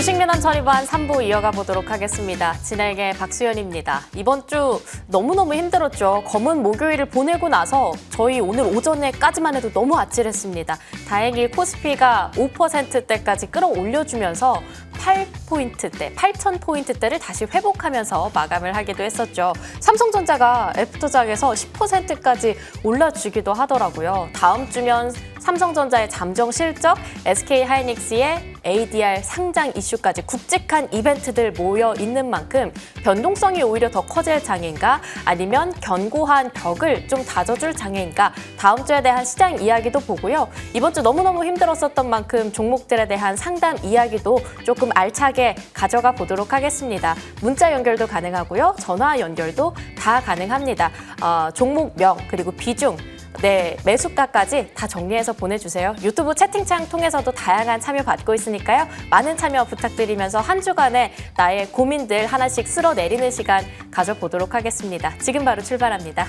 주식민원 처리반 3부 이어가 보도록 하겠습니다. 진행의 박수연입니다. 이번 주 너무너무 힘들었죠. 검은 목요일을 보내고 나서 저희 오늘 오전에까지만 해도 너무 아찔했습니다. 다행히 코스피가 5%대까지 끌어올려주면서 8포인트대, 8,000포인트대를 다시 회복하면서 마감을 하기도 했었죠. 삼성전자가 애프터장에서 10%까지 올라주기도 하더라고요. 다음 주면 삼성전자의 잠정 실적, SK하이닉스의 ADR 상장 이슈까지 굵직한 이벤트들 모여 있는 만큼 변동성이 오히려 더 커질 장인가 아니면 견고한 벽을 좀 다져줄 장인가 다음 주에 대한 시장 이야기도 보고요. 이번 주 너무너무 힘들었었던 만큼 종목들에 대한 상담 이야기도 조금 알차게 가져가 보도록 하겠습니다. 문자 연결도 가능하고요. 전화 연결도 다 가능합니다. 종목명 그리고 비중 네, 매수가까지 다 정리해서 보내주세요. 유튜브 채팅창 통해서도 다양한 참여 받고 있으니까요. 많은 참여 부탁드리면서 한 주간의 나의 고민들 하나씩 쓸어내리는 시간 가져보도록 하겠습니다. 지금 바로 출발합니다.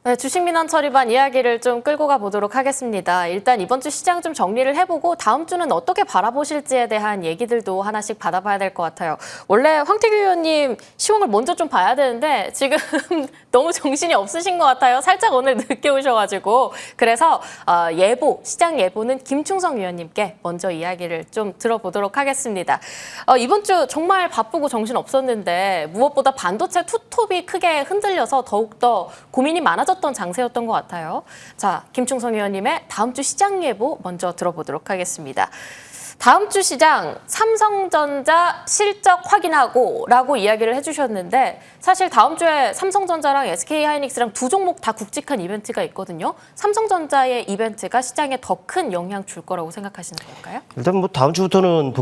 네, 주식민원 처리반 이야기를 좀 끌고 가보도록 하겠습니다. 일단 이번 주 시장 좀 정리를 해보고 다음 주는 어떻게 바라보실지에 대한 얘기들도 하나씩 받아봐야 될 것 같아요. 원래 황태규 의원님 시황을 먼저 좀 봐야 되는데 지금 너무 정신이 없으신 것 같아요. 살짝 오늘 늦게 오셔가지고. 그래서 예보, 시장 예보는 김충성 위원님께 먼저 이야기를 좀 들어보도록 하겠습니다. 이번 주 정말 바쁘고 정신 없었는데 무엇보다 반도체 투톱이 크게 흔들려서 더욱더 고민이 많아졌던 장세였던 것 같아요. 자, 김충성 위원님의 다음 주 시장 예보 먼저 들어보도록 하겠습니다. 다음 주 시장 삼성전자 실적 확인하고 라고 이야기를 해주셨는데 사실 다음 주에 삼성전자랑 SK하이닉스랑 두 종목 다 굵직한 이벤트가 있거든요. 삼성전자의 이벤트가 시장에 더 큰 영향 줄 거라고 생각하시는 걸까요? 일단 뭐 다음 주부터는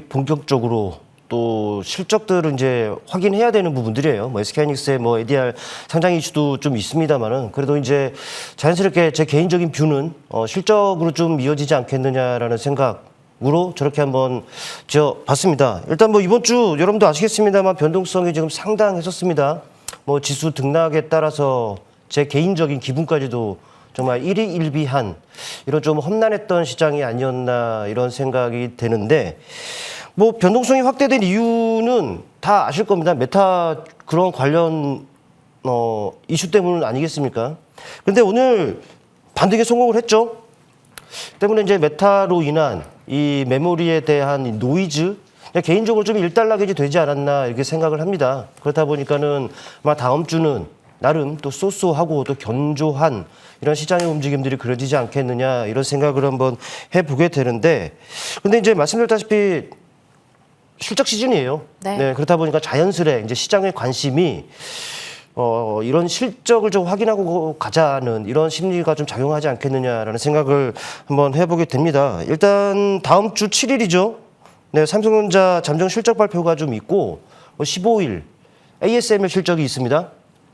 본격적으로 또 실적들을 이제 확인해야 되는 부분들이에요. 뭐 SK하이닉스의 뭐 ADR 상장 이슈도 좀 있습니다만은 그래도 이제 자연스럽게 제 개인적인 뷰는 실적으로 좀 이어지지 않겠느냐라는 생각으로 저렇게 한번 봤습니다. 일단 뭐 이번 주 여러분도 아시겠습니다만 변동성이 지금 상당했었습니다. 뭐 지수 등락에 따라서 제 개인적인 기분까지도 정말 일희일비한 이런 좀 험난했던 시장이 아니었나 이런 생각이 되는데 뭐 변동성이 확대된 이유는 다 아실 겁니다. 메타 그런 관련 이슈 때문 아니겠습니까? 근데 오늘 반등에 성공을 했죠. 때문에 이제 메타로 인한 이 메모리에 대한 노이즈 개인적으로 좀 일단락이 되지 않았나 이렇게 생각을 합니다. 그렇다 보니까는 아마 다음 주는 나름 또 쏘쏘하고 또 견조한 이런 시장의 움직임들이 그려지지 않겠느냐 이런 생각을 한번 해보게 되는데 근데 이제 말씀드렸다시피 실적 시즌이에요. 네, 그렇다 보니까 자연스레 이제 시장의 관심이 이런 실적을 좀 확인하고 가자는 이런 심리가 좀 작용하지 않겠느냐라는 생각을 한번 해보게 됩니다. 일단 다음 주 7일이죠. 네, 삼성전자 잠정 실적 발표가 좀 있고 15일 ASML 실적이 있습니다.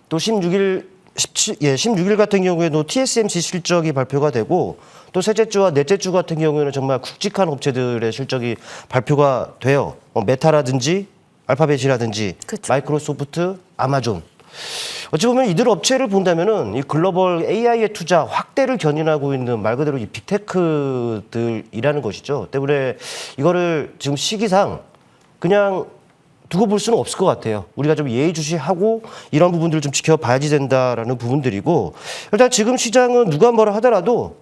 또 16일 같은 경우에도 TSMC 실적이 발표가 되고 또 셋째 주와 넷째 주 같은 경우에는 정말 굵직한 업체들의 실적이 발표가 돼요. 메타라든지 알파벳이라든지 그쵸. 마이크로소프트, 아마존. 어찌 보면 이들 업체를 본다면은 이 글로벌 AI의 투자 확대를 견인하고 있는 말 그대로 이 빅테크들이라는 것이죠. 때문에 이거를 지금 시기상 그냥 두고 볼 수는 없을 것 같아요. 우리가 좀 예의주시하고 이런 부분들을 좀 지켜봐야지 된다라는 부분들이고 일단 지금 시장은 누가 뭐라 하더라도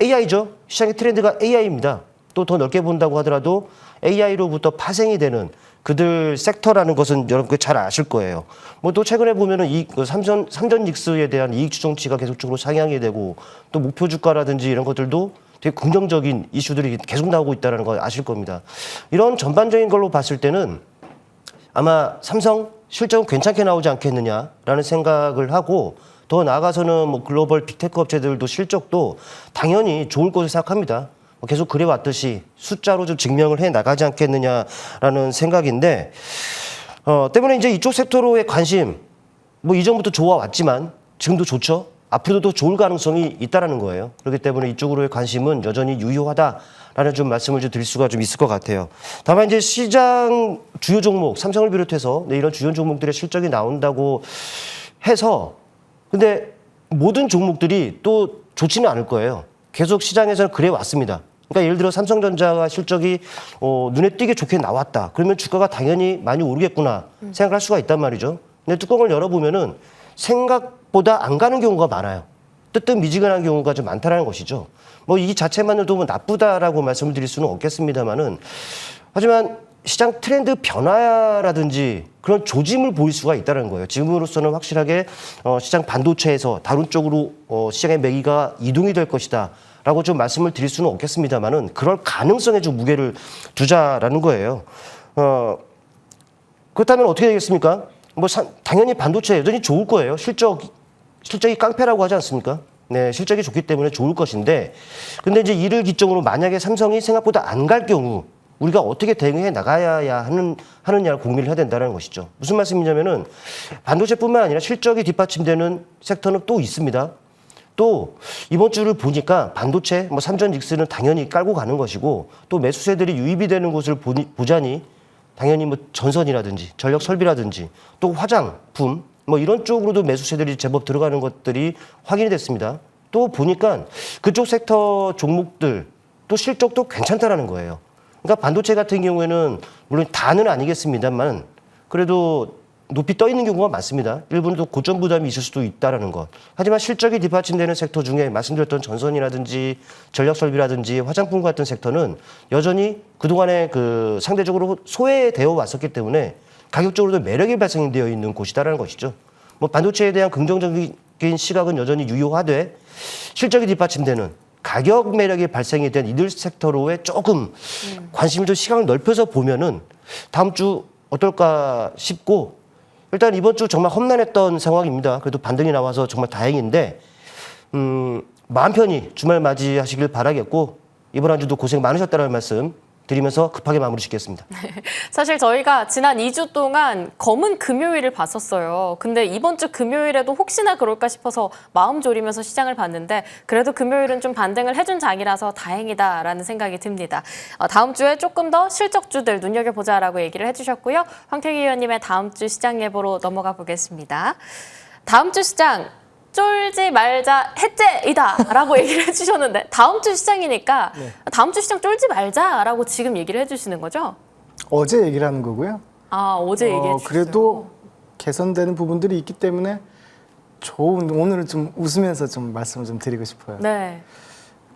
AI죠. 시장의 트렌드가 AI입니다. 또 더 넓게 본다고 하더라도 AI로부터 파생이 되는 그들 섹터라는 것은 여러분 잘 아실 거예요. 뭐 또 최근에 보면은 삼전 닉스에 대한 이익 추정치가 계속적으로 상향이 되고 또 목표 주가라든지 이런 것들도 되게 긍정적인 이슈들이 계속 나오고 있다는 거 아실 겁니다. 이런 전반적인 걸로 봤을 때는 아마 삼성 실적은 괜찮게 나오지 않겠느냐라는 생각을 하고 더 나아가서는 뭐 글로벌 빅테크 업체들도 실적도 당연히 좋을 것을 생각합니다. 계속 그래왔듯이 숫자로 좀 증명을 해 나가지 않겠느냐라는 생각인데 때문에 이제 이쪽 섹터로의 관심 뭐 이전부터 좋아왔지만 지금도 좋죠. 앞으로도 더 좋을 가능성이 있다라는 거예요. 그렇기 때문에 이쪽으로의 관심은 여전히 유효하다라는 좀 말씀을 좀 드릴 수가 좀 있을 것 같아요. 다만 이제 시장 주요 종목, 삼성을 비롯해서 이런 주요 종목들의 실적이 나온다고 해서 근데 모든 종목들이 또 좋지는 않을 거예요. 계속 시장에서는 그래 왔습니다. 그러니까 예를 들어 삼성전자가 실적이 눈에 띄게 좋게 나왔다. 그러면 주가가 당연히 많이 오르겠구나 생각할 수가 있단 말이죠. 근데 뚜껑을 열어보면은 생각보다 안 가는 경우가 많아요. 뜨뜻미지근한 경우가 좀 많다는 것이죠. 뭐 이 자체만으로도 뭐 나쁘다라고 말씀을 드릴 수는 없겠습니다만은 하지만 시장 트렌드 변화라든지 그런 조짐을 보일 수가 있다는 거예요. 지금으로서는 확실하게 시장 반도체에서 다른 쪽으로 시장의 매기가 이동이 될 것이다. 라고 좀 말씀을 드릴 수는 없겠습니다만은 그럴 가능성에 좀 무게를 두자라는 거예요. 그렇다면 어떻게 되겠습니까? 뭐 당연히 반도체 여전히 좋을 거예요. 실적이 깡패라고 하지 않습니까? 네, 실적이 좋기 때문에 좋을 것인데 근데 이제 이를 기점으로 만약에 삼성이 생각보다 안 갈 경우 우리가 어떻게 대응해 나가야 하느냐를 고민을 해야 된다는 것이죠. 무슨 말씀이냐면은 반도체뿐만 아니라 실적이 뒷받침되는 섹터는 또 있습니다. 또 이번 주를 보니까 반도체, 뭐 삼전 닉스는 당연히 깔고 가는 것이고 또 매수세들이 유입이 되는 곳을 보자니 당연히 뭐 전선이라든지 전력 설비라든지 또 화장품 뭐 이런 쪽으로도 매수세들이 제법 들어가는 것들이 확인이 됐습니다. 또 보니까 그쪽 섹터 종목들 또 실적도 괜찮다라는 거예요. 그러니까 반도체 같은 경우에는 물론 다는 아니겠습니다만 그래도 높이 떠 있는 경우가 많습니다. 일부는 또 고점 부담이 있을 수도 있다라는 것. 하지만 실적이 뒷받침되는 섹터 중에 말씀드렸던 전선이라든지 전력 설비라든지 화장품 같은 섹터는 여전히 그동안에 그 상대적으로 소외되어 왔었기 때문에 가격적으로도 매력이 발생되어 있는 곳이다라는 것이죠. 뭐 반도체에 대한 긍정적인 시각은 여전히 유효하되 실적이 뒷받침되는 가격 매력이 발생이 된 이들 섹터로의 조금 관심을 좀 시각을 넓혀서 보면은 다음 주 어떨까 싶고 일단 이번 주 정말 험난했던 상황입니다. 그래도 반등이 나와서 정말 다행인데 마음 편히 주말 맞이하시길 바라겠고 이번 한 주도 고생 많으셨다는 말씀 드리면서 급하게 마무리 짓겠습니다. 사실 저희가 지난 2주 동안 검은 금요일을 봤었어요. 근데 이번 주 금요일에도 혹시나 그럴까 싶어서 마음 졸이면서 시장을 봤는데 그래도 금요일은 좀 반등을 해준 장이라서 다행이다라는 생각이 듭니다. 다음 주에 조금 더 실적주들 눈여겨보자라고 얘기를 해주셨고요. 황태기 의원님의 다음 주 시장 예보로 넘어가 보겠습니다. 다음 주 시장 쫄지 말자 해제이다라고 얘기를 해주셨는데 다음 주 시장이니까 다음 주 시장 쫄지 말자라고 지금 얘기를 해주시는 거죠? 어제 얘기를 하는 거고요. 아 어제 얘기해 주셨어요. 그래도 개선되는 부분들이 있기 때문에 오늘은 좀 웃으면서 좀 말씀을 좀 드리고 싶어요. 네.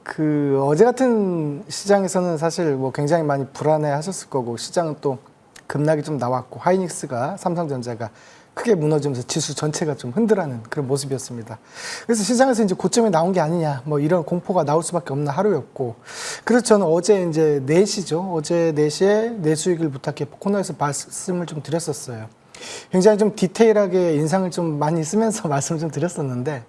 그 어제 같은 시장에서는 사실 뭐 굉장히 많이 불안해하셨을 거고 시장은 또 급락이 좀 나왔고 하이닉스가 삼성전자가 크게 무너지면서 지수 전체가 좀 흔들하는 그런 모습이었습니다. 그래서 시장에서 이제 고점에 나온 게 아니냐, 뭐 이런 공포가 나올 수밖에 없는 하루였고, 그래서 저는 어제 이제 4시죠. 어제 4시에 내수익을 부탁해 코너에서 말씀을 좀 드렸었어요. 굉장히 좀 디테일하게 인상을 좀 많이 쓰면서 말씀을 좀 드렸었는데,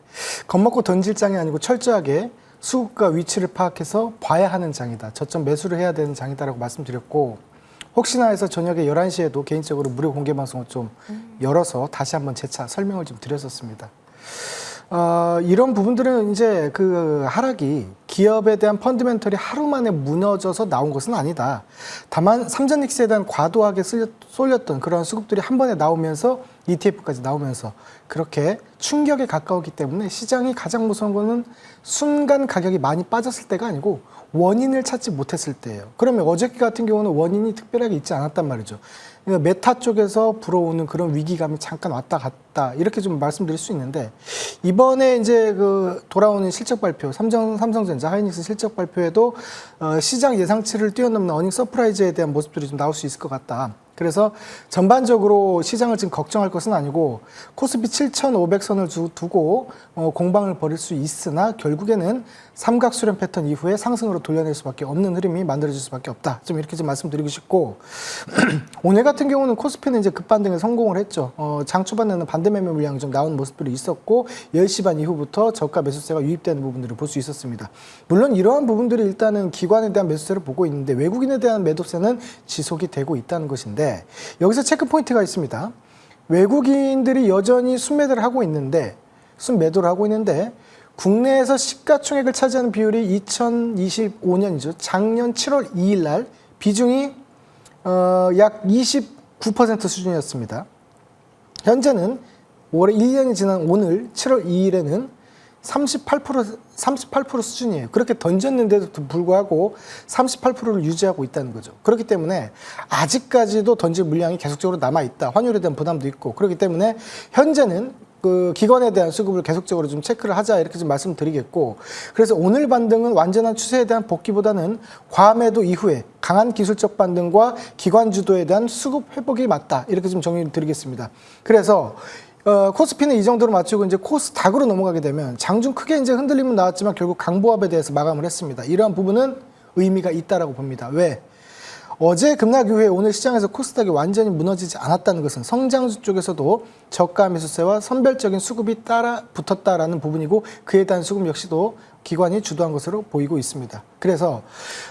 겁먹고 던질 장이 아니고 철저하게 수급과 위치를 파악해서 봐야 하는 장이다. 저점 매수를 해야 되는 장이다라고 말씀드렸고, 혹시나 해서 저녁에 11시에도 개인적으로 무료 공개 방송을 좀 열어서 다시 한번 재차 설명을 좀 드렸었습니다. 이런 부분들은 이제 그 하락이 기업에 대한 펀드멘털이 하루 만에 무너져서 나온 것은 아니다. 다만 삼전닉스에 대한 과도하게 쏠렸던 그런 수급들이 한 번에 나오면서 ETF까지 나오면서 그렇게 충격에 가까웠기 때문에 시장이 가장 무서운 거는 순간 가격이 많이 빠졌을 때가 아니고 원인을 찾지 못했을 때예요. 그러면 어저께 같은 경우는 원인이 특별하게 있지 않았단 말이죠. 그러니까 메타 쪽에서 불어오는 그런 위기감이 잠깐 왔다 갔다 이렇게 좀 말씀드릴 수 있는데 이번에 이제 그 돌아오는 실적 발표, 삼성전자, 하이닉스 실적 발표에도 시장 예상치를 뛰어넘는 어닝 서프라이즈에 대한 모습들이 좀 나올 수 있을 것 같다. 그래서 전반적으로 시장을 지금 걱정할 것은 아니고 코스피 7,500선을 두고 공방을 벌일 수 있으나 결국에는 삼각수렴 패턴 이후에 상승으로 돌려낼 수밖에 없는 흐름이 만들어질 수밖에 없다. 좀 이렇게 좀 말씀드리고 싶고 오늘 같은 경우는 코스피는 이제 급반등에 성공을 했죠. 장 초반에는 반대 매매 물량이 좀 나오는 모습들이 있었고 10시 반 이후부터 저가 매수세가 유입되는 부분들을 볼 수 있었습니다. 물론 이러한 부분들이 일단은 기관에 대한 매수세를 보고 있는데 외국인에 대한 매도세는 지속이 되고 있다는 것인데 여기서 체크 포인트가 있습니다. 외국인들이 여전히 순매도를 하고 있는데 국내에서 시가총액을 차지하는 비율이 2025년이죠. 작년 7월 2일 날 비중이 약 29% 수준이었습니다. 현재는 올해 1년이 지난 오늘 7월 2일에는 38% 수준이에요. 그렇게 던졌는데도 불구하고 38%를 유지하고 있다는 거죠. 그렇기 때문에 아직까지도 던질 물량이 계속적으로 남아있다. 환율에 대한 부담도 있고 그렇기 때문에 현재는 그 기관에 대한 수급을 계속적으로 좀 체크를 하자 이렇게 좀 말씀드리겠고 그래서 오늘 반등은 완전한 추세에 대한 복귀보다는 과매도 이후에 강한 기술적 반등과 기관 주도에 대한 수급 회복이 맞다 이렇게 좀 정리를 드리겠습니다. 그래서 코스피는 이 정도로 맞추고 이제 코스닥으로 넘어가게 되면 장중 크게 이제 흔들림은 나왔지만 결국 강보합에 대해서 마감을 했습니다. 이러한 부분은 의미가 있다라고 봅니다. 왜? 어제 급락 이후에 오늘 시장에서 코스닥이 완전히 무너지지 않았다는 것은 성장주 쪽에서도 저가 매수세와 선별적인 수급이 따라 붙었다라는 부분이고 그에 대한 수급 역시도 기관이 주도한 것으로 보이고 있습니다. 그래서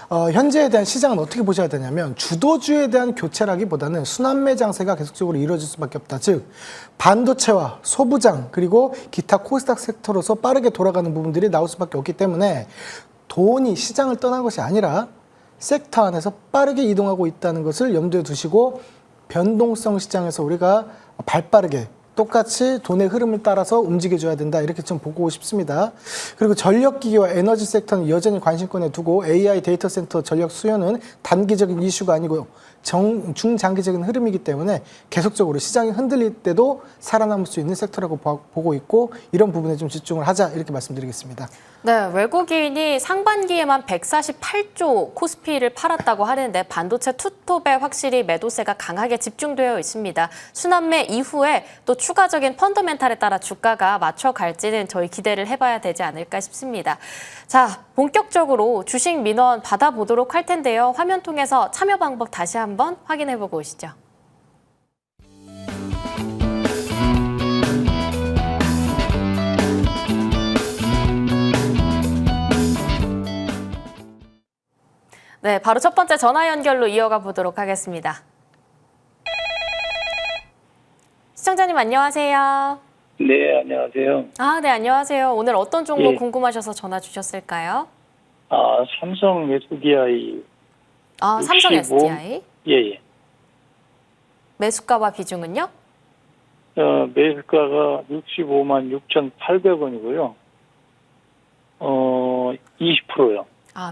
현재에 대한 시장은 어떻게 보셔야 되냐면 주도주에 대한 교체라기보다는 순환매 장세가 계속적으로 이루어질 수밖에 없다. 즉 반도체와 소부장 그리고 기타 코스닥 섹터로서 빠르게 돌아가는 부분들이 나올 수밖에 없기 때문에 돈이 시장을 떠난 것이 아니라 섹터 안에서 빠르게 이동하고 있다는 것을 염두에 두시고 변동성 시장에서 우리가 발빠르게 똑같이 돈의 흐름을 따라서 움직여줘야 된다 이렇게 좀 보고 싶습니다. 그리고 전력기기와 에너지 섹터는 여전히 관심권에 두고 AI 데이터 센터 전력 수요는 단기적인 이슈가 아니고 중장기적인 흐름이기 때문에 계속적으로 시장이 흔들릴 때도 살아남을 수 있는 섹터라고 보고 있고 이런 부분에 좀 집중을 하자 이렇게 말씀드리겠습니다. 네, 외국인이 상반기에만 148조 코스피를 팔았다고 하는데 반도체 투톱에 확실히 매도세가 강하게 집중되어 있습니다. 순환매 이후에 또 추가적인 펀더멘탈에 따라 주가가 맞춰갈지는 저희 기대를 해봐야 되지 않을까 싶습니다. 자, 본격적으로 주식 민원 받아보도록 할 텐데요. 화면 통해서 참여 방법 다시 한번 확인해보고 오시죠. 네, 바로 첫 번째 전화 연결로 이어가 보도록 하겠습니다. 시청자님 안녕하세요. 네, 안녕하세요. 네, 안녕하세요. 오늘 어떤 종목 예. 궁금하셔서 전화 주셨을까요? 삼성 SDI. 삼성 65? SDI. 예. 매수가와 비중은요? 매수가가 65만 6,800원이고요. 20%요.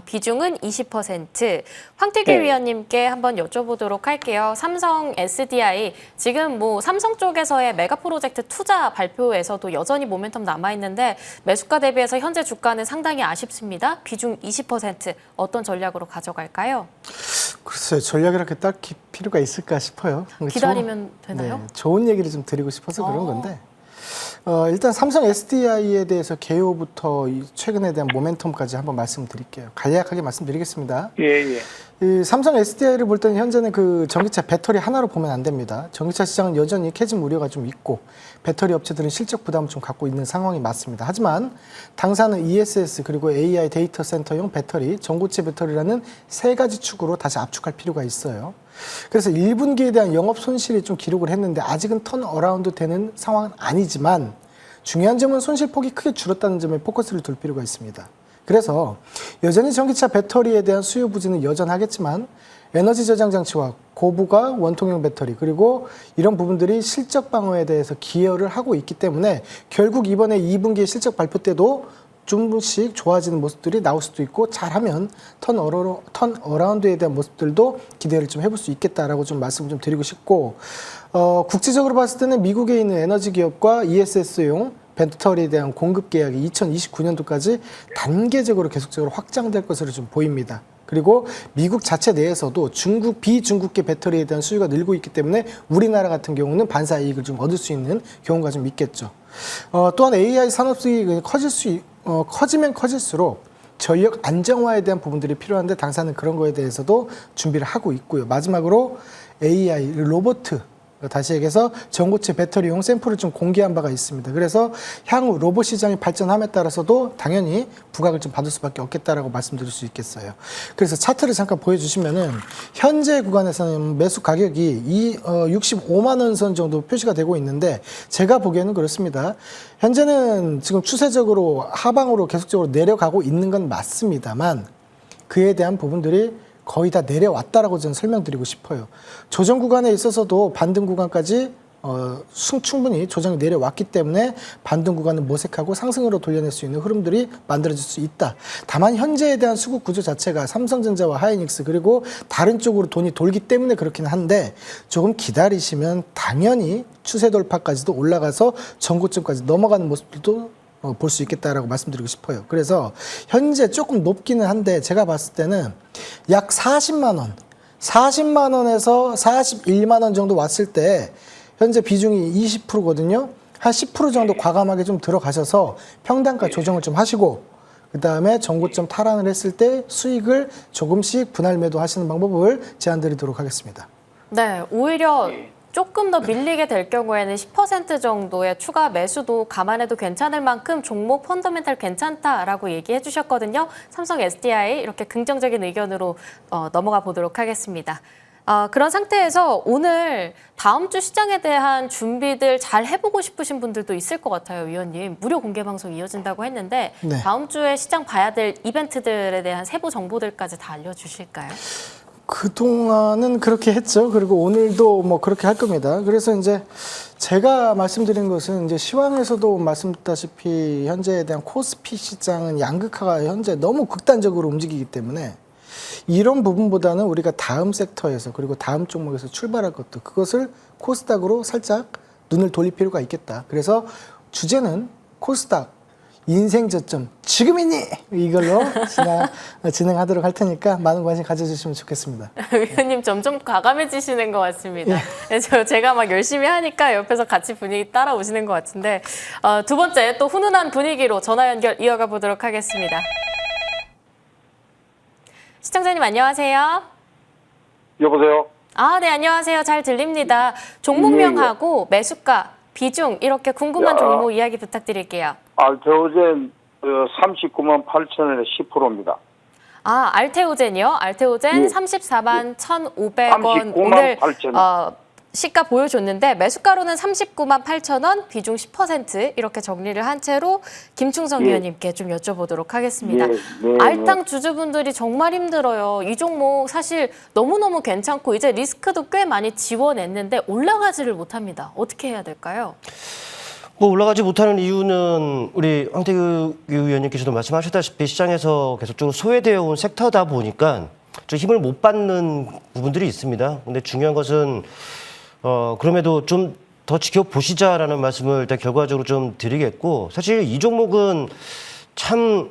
비중은 20%. 황태규 네. 위원님께 한번 여쭤보도록 할게요. 삼성 SDI 지금 삼성 쪽에서의 메가 프로젝트 투자 발표에서도 여전히 모멘텀 남아있는데 매수가 대비해서 현재 주가는 상당히 아쉽습니다. 비중 20% 어떤 전략으로 가져갈까요? 글쎄요. 전략이렇게 딱히 필요가 있을까 싶어요. 기다리면 되나요? 네, 좋은 얘기를 좀 드리고 싶어서 그런 건데 일단 삼성 SDI에 대해서 개요부터 최근에 대한 모멘텀까지 한번 말씀드릴게요. 간략하게 말씀드리겠습니다. 예. 이 삼성 SDI를 볼 때는 현재는 그 전기차 배터리 하나로 보면 안 됩니다. 전기차 시장은 여전히 캐즘 우려가 좀 있고 배터리 업체들은 실적 부담을 좀 갖고 있는 상황이 맞습니다. 하지만 당사는 ESS 그리고 AI 데이터 센터용 배터리, 전고체 배터리라는 세 가지 축으로 다시 압축할 필요가 있어요. 그래서 1분기에 대한 영업 손실이 좀 기록을 했는데 아직은 턴어라운드 되는 상황은 아니지만 중요한 점은 손실폭이 크게 줄었다는 점에 포커스를 둘 필요가 있습니다. 그래서 여전히 전기차 배터리에 대한 수요 부진은 여전하겠지만 에너지 저장 장치와 고부가 원통형 배터리 그리고 이런 부분들이 실적 방어에 대해서 기여를 하고 있기 때문에 결국 이번에 2분기 실적 발표 때도 조금씩 좋아지는 모습들이 나올 수도 있고 잘하면 턴어라운드에 대한 모습들도 기대를 좀 해볼 수 있겠다라고 좀 말씀을 좀 드리고 싶고 국제적으로 봤을 때는 미국에 있는 에너지 기업과 ESS용 배터리에 대한 공급 계약이 2029년도까지 단계적으로 계속적으로 확장될 것으로 좀 보입니다. 그리고 미국 자체 내에서도 비중국계 배터리에 대한 수요가 늘고 있기 때문에 우리나라 같은 경우는 반사 이익을 좀 얻을 수 있는 경우가 좀 있겠죠. 또한 AI 산업 수익이 커지면 커질수록 전력 안정화에 대한 부분들이 필요한데 당사는 그런 거에 대해서도 준비를 하고 있고요. 마지막으로 AI, 로봇, 다시 얘기해서 전고체 배터리용 샘플을 좀 공개한 바가 있습니다. 그래서 향후 로봇 시장이 발전함에 따라서도 당연히 부각을 좀 받을 수밖에 없겠다라고 말씀드릴 수 있겠어요. 그래서 차트를 잠깐 보여주시면은 현재 구간에서는 매수 가격이 65만 원 선 정도 표시가 되고 있는데 제가 보기에는 그렇습니다. 현재는 지금 추세적으로 하방으로 계속적으로 내려가고 있는 건 맞습니다만 그에 대한 부분들이 거의 다 내려왔다라고 저는 설명드리고 싶어요. 조정 구간에 있어서도 반등 구간까지 충분히 조정이 내려왔기 때문에 반등 구간을 모색하고 상승으로 돌려낼 수 있는 흐름들이 만들어질 수 있다. 다만 현재에 대한 수급 구조 자체가 삼성전자와 하이닉스 그리고 다른 쪽으로 돈이 돌기 때문에 그렇긴 한데 조금 기다리시면 당연히 추세 돌파까지도 올라가서 전고점까지 넘어가는 모습들도 볼 수 있겠다라고 말씀드리고 싶어요. 그래서 현재 조금 높기는 한데 제가 봤을 때는 약 40만 원, 40만 원에서 41만 원 정도 왔을 때 현재 비중이 20%거든요. 한 10% 정도 과감하게 좀 들어가셔서 평단가 조정을 좀 하시고 그 다음에 전고점 탈환을 했을 때 수익을 조금씩 분할 매도하시는 방법을 제안드리도록 하겠습니다. 네, 오히려 조금 더 밀리게 될 경우에는 10% 정도의 추가 매수도 감안해도 괜찮을 만큼 종목 펀더멘탈 괜찮다라고 얘기해 주셨거든요. 삼성 SDI 이렇게 긍정적인 의견으로 넘어가 보도록 하겠습니다. 그런 상태에서 오늘 다음 주 시장에 대한 준비들 잘 해보고 싶으신 분들도 있을 것 같아요, 위원님. 무료 공개 방송 이어진다고 했는데 네. 다음 주에 시장 봐야 될 이벤트들에 대한 세부 정보들까지 다 알려주실까요? 그동안은 그렇게 했죠. 그리고 오늘도 뭐 그렇게 할 겁니다. 그래서 이제 제가 말씀드린 것은 이제 시황에서도 말씀드렸다시피 현재에 대한 코스피 시장은 양극화가 현재 너무 극단적으로 움직이기 때문에 이런 부분보다는 우리가 다음 섹터에서 그리고 다음 종목에서 출발할 것도 그것을 코스닥으로 살짝 눈을 돌릴 필요가 있겠다. 그래서 주제는 코스닥 인생 저점 지금이니 이걸로 진행하도록 할 테니까 많은 관심 가져주시면 좋겠습니다. 위원님 점점 과감해지시는 것 같습니다. 제가 막 열심히 하니까 옆에서 같이 분위기 따라오시는 것 같은데 두 번째 또 훈훈한 분위기로 전화 연결 이어가 보도록 하겠습니다. 시청자님 안녕하세요. 여보세요? 네, 안녕하세요. 잘 들립니다. 종목명하고 매수가, 비중 이렇게 궁금한 종목 이야기 부탁드릴게요. 알테오젠 39만 8천 원에 10%입니다. 알테오젠이요? 알테오젠 예. 34만 1,500원 39만 오늘 8천 시가 보여줬는데 매수가로는 39만 8천 원, 비중 10% 이렇게 정리를 한 채로 김충성 위원님께 좀 여쭤보도록 하겠습니다. 알땅 주주분들이 정말 힘들어요. 이 종목 사실 너무너무 괜찮고 이제 리스크도 꽤 많이 지워냈는데 올라가지를 못합니다. 어떻게 해야 될까요? 올라가지 못하는 이유는 우리 황태규 위원님께서도 말씀하셨다시피 시장에서 계속적으로 소외되어 온 섹터다 보니까 좀 힘을 못 받는 부분들이 있습니다. 근데 중요한 것은 그럼에도 좀 더 지켜보시자라는 말씀을 일단 결과적으로 좀 드리겠고 사실 이 종목은 참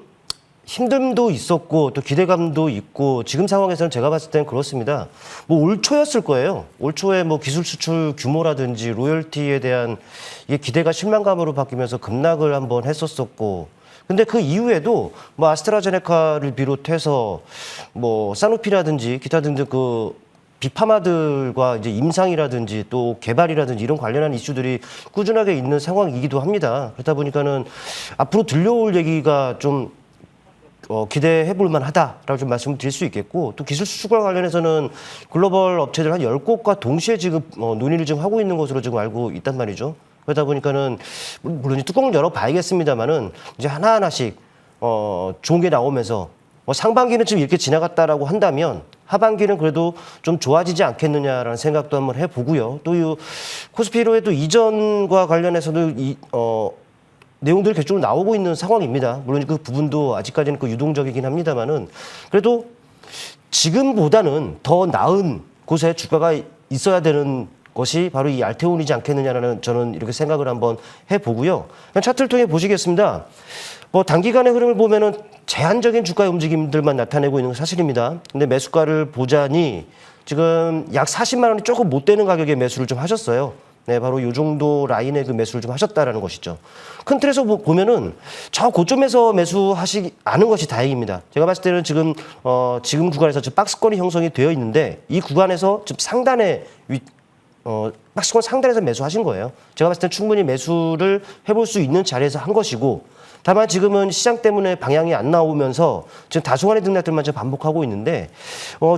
힘듦도 있었고 또 기대감도 있고 지금 상황에서는 제가 봤을 땐 그렇습니다. 올 초였을 거예요. 올 초에 기술 수출 규모라든지 로열티에 대한 이게 기대가 실망감으로 바뀌면서 급락을 한번 했었었고 근데 그 이후에도 아스트라제네카를 비롯해서 사노피라든지 기타 등등 비파마들과 이제 임상이라든지 또 개발이라든지 이런 관련한 이슈들이 꾸준하게 있는 상황이기도 합니다. 그렇다 보니까는 앞으로 들려올 얘기가 좀 기대해 볼 만하다라고 좀 말씀을 드릴 수 있겠고 또 기술 수출과 관련해서는 글로벌 업체들 한 10곳과 동시에 지금 논의를 지금 하고 있는 것으로 지금 알고 있단 말이죠. 그러다 보니까는 물론 뚜껑을 열어봐야겠습니다만은 이제 하나하나씩 좋은 게 나오면서 상반기는 좀 이렇게 지나갔다라고 한다면 하반기는 그래도 좀 좋아지지 않겠느냐라는 생각도 한번 해보고요. 또 이 코스피로에도 이전과 관련해서도 내용들이 계속 나오고 있는 상황입니다. 물론 그 부분도 아직까지는 유동적이긴 합니다만은 그래도 지금보다는 더 나은 곳에 주가가 있어야 되는 것이 바로 이 알테온이지 않겠느냐라는 저는 이렇게 생각을 한번 해보고요. 그냥 차트를 통해 보시겠습니다. 뭐 단기간의 흐름을 보면은 제한적인 주가의 움직임들만 나타내고 있는 건 사실입니다. 근데 매수가를 보자니 지금 약 40만 원이 조금 못 되는 가격에 매수를 좀 하셨어요. 네, 바로 이 정도 라인의 그 매수를 좀 하셨다라는 것이죠. 큰 틀에서 보면은 저 고점에서 매수하지 않은 것이 다행입니다. 제가 봤을 때는 지금 지금 구간에서 지금 박스권이 형성이 되어 있는데 이 구간에서 지금 상단에 박스권 상단에서 매수하신 거예요. 제가 봤을 때 충분히 매수를 해볼 수 있는 자리에서 한 것이고, 다만 지금은 시장 때문에 방향이 안 나오면서 지금 다소간의 등락들만 지금 반복하고 있는데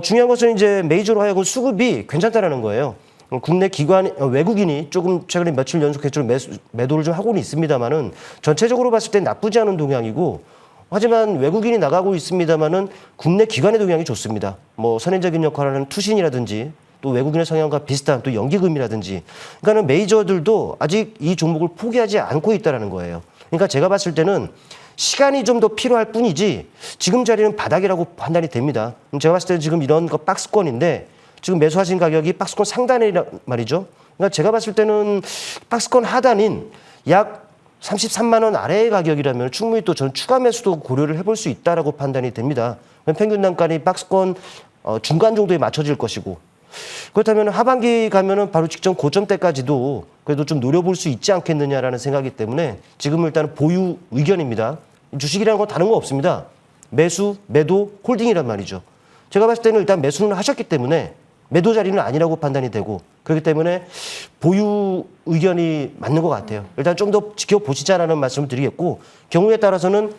중요한 것은 이제 메이저로 하여금 수급이 괜찮다라는 거예요. 국내 기관 외국인이 조금 최근에 며칠 연속해서 매도를 좀 하고는 있습니다만은 전체적으로 봤을 때 나쁘지 않은 동향이고, 하지만 외국인이 나가고 있습니다만은 국내 기관의 동향이 좋습니다. 뭐 선행적인 역할을 하는 투신이라든지 또 외국인의 성향과 비슷한 또 연기금이라든지, 그러니까는 메이저들도 아직 이 종목을 포기하지 않고 있다라는 거예요. 그러니까 제가 봤을 때는 시간이 좀 더 필요할 뿐이지 지금 자리는 바닥이라고 판단이 됩니다. 제가 봤을 때는 지금 이런 거 박스권인데 지금 매수하신 가격이 박스권 상단이란 말이죠. 그러니까 제가 봤을 때는 박스권 하단인 약 33만 원 아래의 가격이라면 충분히 또 저는 추가 매수도 고려를 해볼 수 있다라고 판단이 됩니다. 평균 단가는 박스권 중간 정도에 맞춰질 것이고, 그렇다면 하반기 가면은 바로 직전 고점 때까지도 그래도 좀 노려볼 수 있지 않겠느냐라는 생각이기 때문에 지금은 일단 보유 의견입니다. 주식이라는 건 다른 거 없습니다. 매수, 매도, 홀딩이란 말이죠. 제가 봤을 때는 일단 매수는 하셨기 때문에 매도 자리는 아니라고 판단이 되고, 그렇기 때문에 보유 의견이 맞는 것 같아요. 일단 좀 더 지켜보시자라는 말씀을 드리겠고, 경우에 따라서는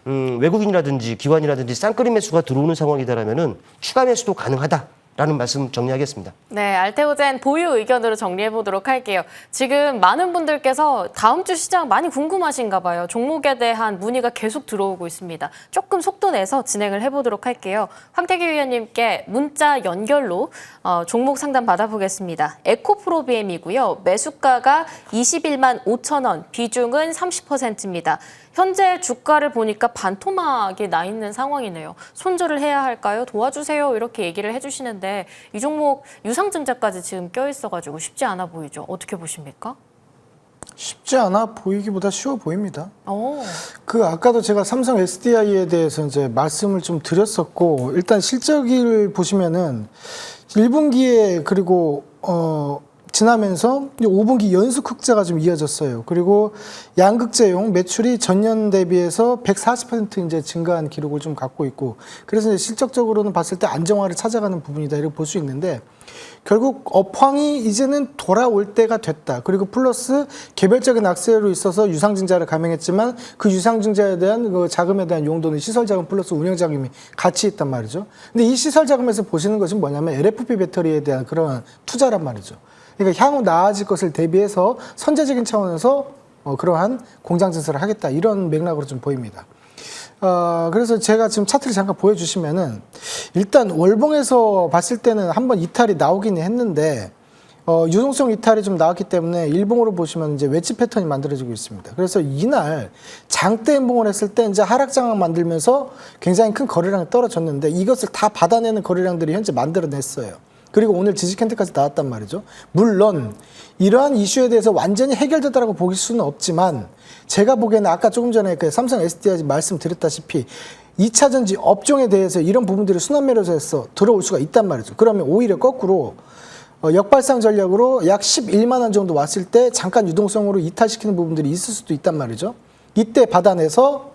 외국인이라든지 기관이라든지 쌍끌이 매수가 들어오는 상황이다라면은 추가 매수도 가능하다라는 말씀 정리하겠습니다. 네, 알테오젠 보유 의견으로 정리해 보도록 할게요. 지금 많은 분들께서 다음 주 시장 많이 궁금하신가 봐요. 종목에 대한 문의가 계속 들어오고 있습니다. 조금 속도 내서 진행을 해보도록 할게요. 황태기 위원님께 문자 연결로 종목 상담 받아보겠습니다. 에코프로비엠이고요. 매수가가 21만 5천 원, 비중은 30%입니다. 현재 주가를 보니까 반토막이 나 있는 상황이네요. 손절을 해야 할까요? 도와주세요. 이렇게 얘기를 해주시는데 이 종목 유상증자까지 지금 껴있어가지고 쉽지 않아 보이죠. 어떻게 보십니까? 쉽지 않아 보이기보다 쉬워 보입니다. 오. 아까도 제가 삼성 SDI에 대해서 이제 말씀을 좀 드렸었고, 일단 실적을 보시면은 1분기에 그리고 지나면서 5분기 연속 흑자가 좀 이어졌어요. 그리고 양극재용 매출이 전년 대비해서 140% 이제 증가한 기록을 좀 갖고 있고, 그래서 이제 실적적으로는 봤을 때 안정화를 찾아가는 부분이다 이렇게 볼 수 있는데, 결국 업황이 이제는 돌아올 때가 됐다. 그리고 플러스 개별적인 악재로 있어서 유상증자를 감행했지만 그 유상증자에 대한 그 자금에 대한 용도는 시설자금 플러스 운영자금이 같이 있단 말이죠. 근데 이 시설자금에서 보시는 것은 뭐냐면 LFP 배터리에 대한 그런 투자란 말이죠. 그러니까 향후 나아질 것을 대비해서 선제적인 차원에서 그러한 공장 증설을 하겠다, 이런 맥락으로 좀 보입니다. 그래서 제가 지금 차트를 잠깐 보여주시면은, 일단 월봉에서 봤을 때는 한번 이탈이 나오긴 했는데 유동성 이탈이 좀 나왔기 때문에 일봉으로 보시면 이제 웨지 패턴이 만들어지고 있습니다. 그래서 이날 장대 음봉을 했을 때 이제 하락장악 만들면서 굉장히 큰 거래량이 떨어졌는데 이것을 다 받아내는 거래량들이 현재 만들어냈어요. 그리고 오늘 지지 캔들까지 나왔단 말이죠. 물론 이러한 이슈에 대해서 완전히 해결됐다고 보길 수는 없지만, 제가 보기에는 아까 조금 전에 그 삼성 SDI 말씀드렸다시피 2차 전지 업종에 대해서 이런 부분들이 순환 매력에서 들어올 수가 있단 말이죠. 그러면 오히려 거꾸로 역발상 전략으로 약 11만 원 정도 왔을 때 잠깐 유동성으로 이탈시키는 부분들이 있을 수도 있단 말이죠. 이때 받아내서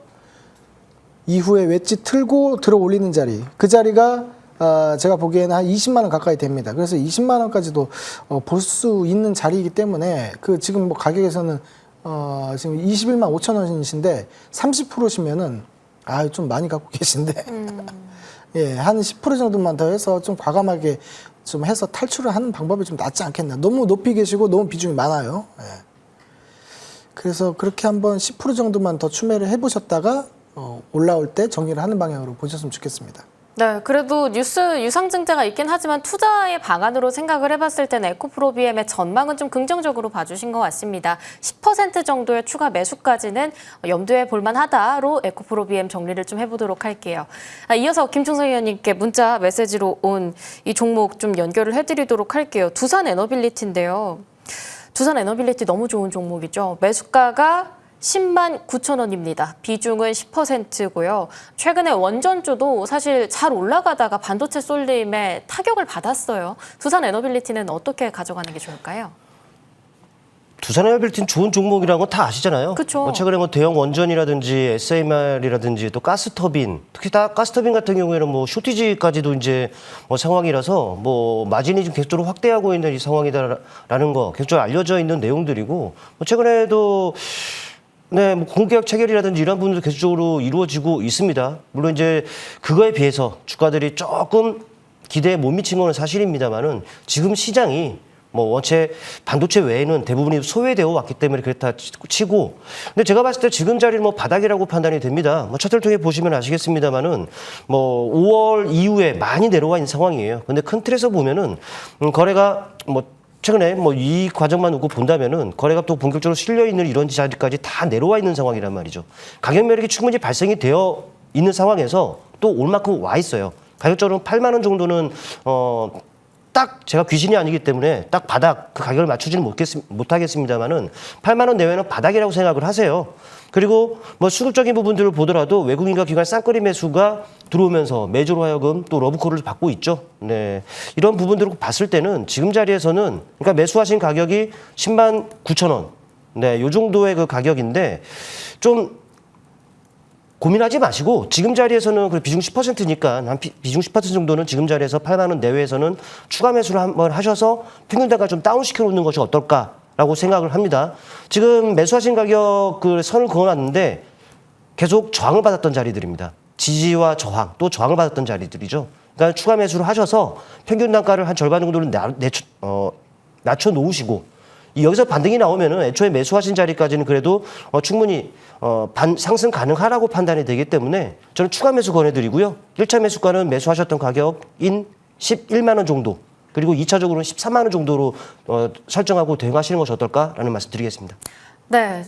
이후에 웨지 틀고 들어 올리는 자리, 그 자리가 제가 보기에는 한 20만 원 가까이 됩니다. 그래서 20만 원까지도 볼 수 있는 자리이기 때문에 지금 뭐 가격에서는 지금 21만 5천 원이신데 30%시면은 좀 많이 갖고 계신데 예, 한 10% 정도만 더 해서 좀 과감하게 좀 해서 탈출을 하는 방법이 좀 낫지 않겠나. 너무 높이 계시고 너무 비중이 많아요. 예. 그래서 그렇게 한번 10% 정도만 더 추매를 해보셨다가 올라올 때 정리를 하는 방향으로 보셨으면 좋겠습니다. 네, 그래도 뉴스 유상증자가 있긴 하지만 투자의 방안으로 생각을 해봤을 때는 에코프로비엠의 전망은 좀 긍정적으로 봐주신 것 같습니다. 10% 정도의 추가 매수까지는 염두에 볼만하다로 에코프로비엠 정리를 좀 해보도록 할게요. 이어서 김충석 의원님께 문자 메시지로 온 이 종목 좀 연결을 해드리도록 할게요. 두산 에너빌리티인데요. 두산 에너빌리티 너무 좋은 종목이죠. 매수가가 10만 9천 원입니다. 비중은 10%고요. 최근에 원전주도 사실 잘 올라가다가 반도체 쏠림에 타격을 받았어요. 두산 에너빌리티는 어떻게 가져가는 게 좋을까요? 두산에너빌리티는 좋은 종목이라는 건 다 아시잖아요. 그쵸. 최근에 뭐 대형 원전이라든지 SMR이라든지 또 가스터빈, 특히 다 가스터빈 같은 경우에는 뭐 쇼티지까지도 이제 뭐 상황이라서 뭐 마진이 좀 계속적으로 확대하고 있는 이 상황이다라는 거 계속적으로 알려져 있는 내용들이고 뭐 최근에도 네, 뭐 공개학 체결이라든지 이런 부분도 계속적으로 이루어지고 있습니다. 물론 이제 그거에 비해서 주가들이 조금 기대에 못 미친 건 사실입니다만은 지금 시장이 뭐 원체 반도체 외에는 대부분이 소외되어 왔기 때문에 그렇다 치고, 근데 제가 봤을 때 지금 자리는 뭐 바닥이라고 판단이 됩니다. 뭐 차트를 통해 보시면 아시겠습니다만은 뭐 5월 이후에 많이 내려와 있는 상황이에요. 근데 큰 틀에서 보면은 거래가 뭐 최근에 뭐 이 과정만 놓고 본다면은 거래가 또 본격적으로 실려 있는 이런 자리까지 다 내려와 있는 상황이란 말이죠. 가격 매력이 충분히 발생이 되어 있는 상황에서 또 올 만큼 와 있어요. 가격적으로는 8만 원 정도는 딱 제가 귀신이 아니기 때문에 딱 바닥 그 가격을 맞추지는 못하겠습니다만은 8만 원 내외는 바닥이라고 생각을 하세요. 그리고 뭐 수급적인 부분들을 보더라도 외국인과 기관 쌍끌이 매수가 들어오면서 매주로 하여금 또 러브콜을 받고 있죠. 네, 이런 부분들을 봤을 때는 지금 자리에서는 그러니까 매수하신 가격이 10만 9천 원, 네, 요 정도의 그 가격인데 좀 고민하지 마시고 지금 자리에서는 그 비중 10%니까 한 비중 10% 정도는 지금 자리에서 8만 원 내외에서는 추가 매수를 한번 하셔서 평균 단가 좀 다운시켜 놓는 것이 어떨까라고 생각을 합니다. 지금 매수하신 가격 그 선을 그어놨는데 계속 저항을 받았던 자리들입니다. 지지와 저항 또 저항을 받았던 자리들이죠. 그러니까 추가 매수를 하셔서 평균 단가를 한 절반 정도는 낮춰 놓으시고 여기서 반등이 나오면은 애초에 매수하신 자리까지는 그래도 충분히 상승 가능하라고 판단이 되기 때문에 저는 추가 매수 권해드리고요. 1차 매수가는 매수하셨던 가격인 11만 원 정도, 그리고 2차적으로는 13만 원 정도로 설정하고 대응하시는 것이 어떨까라는 말씀 드리겠습니다. 네.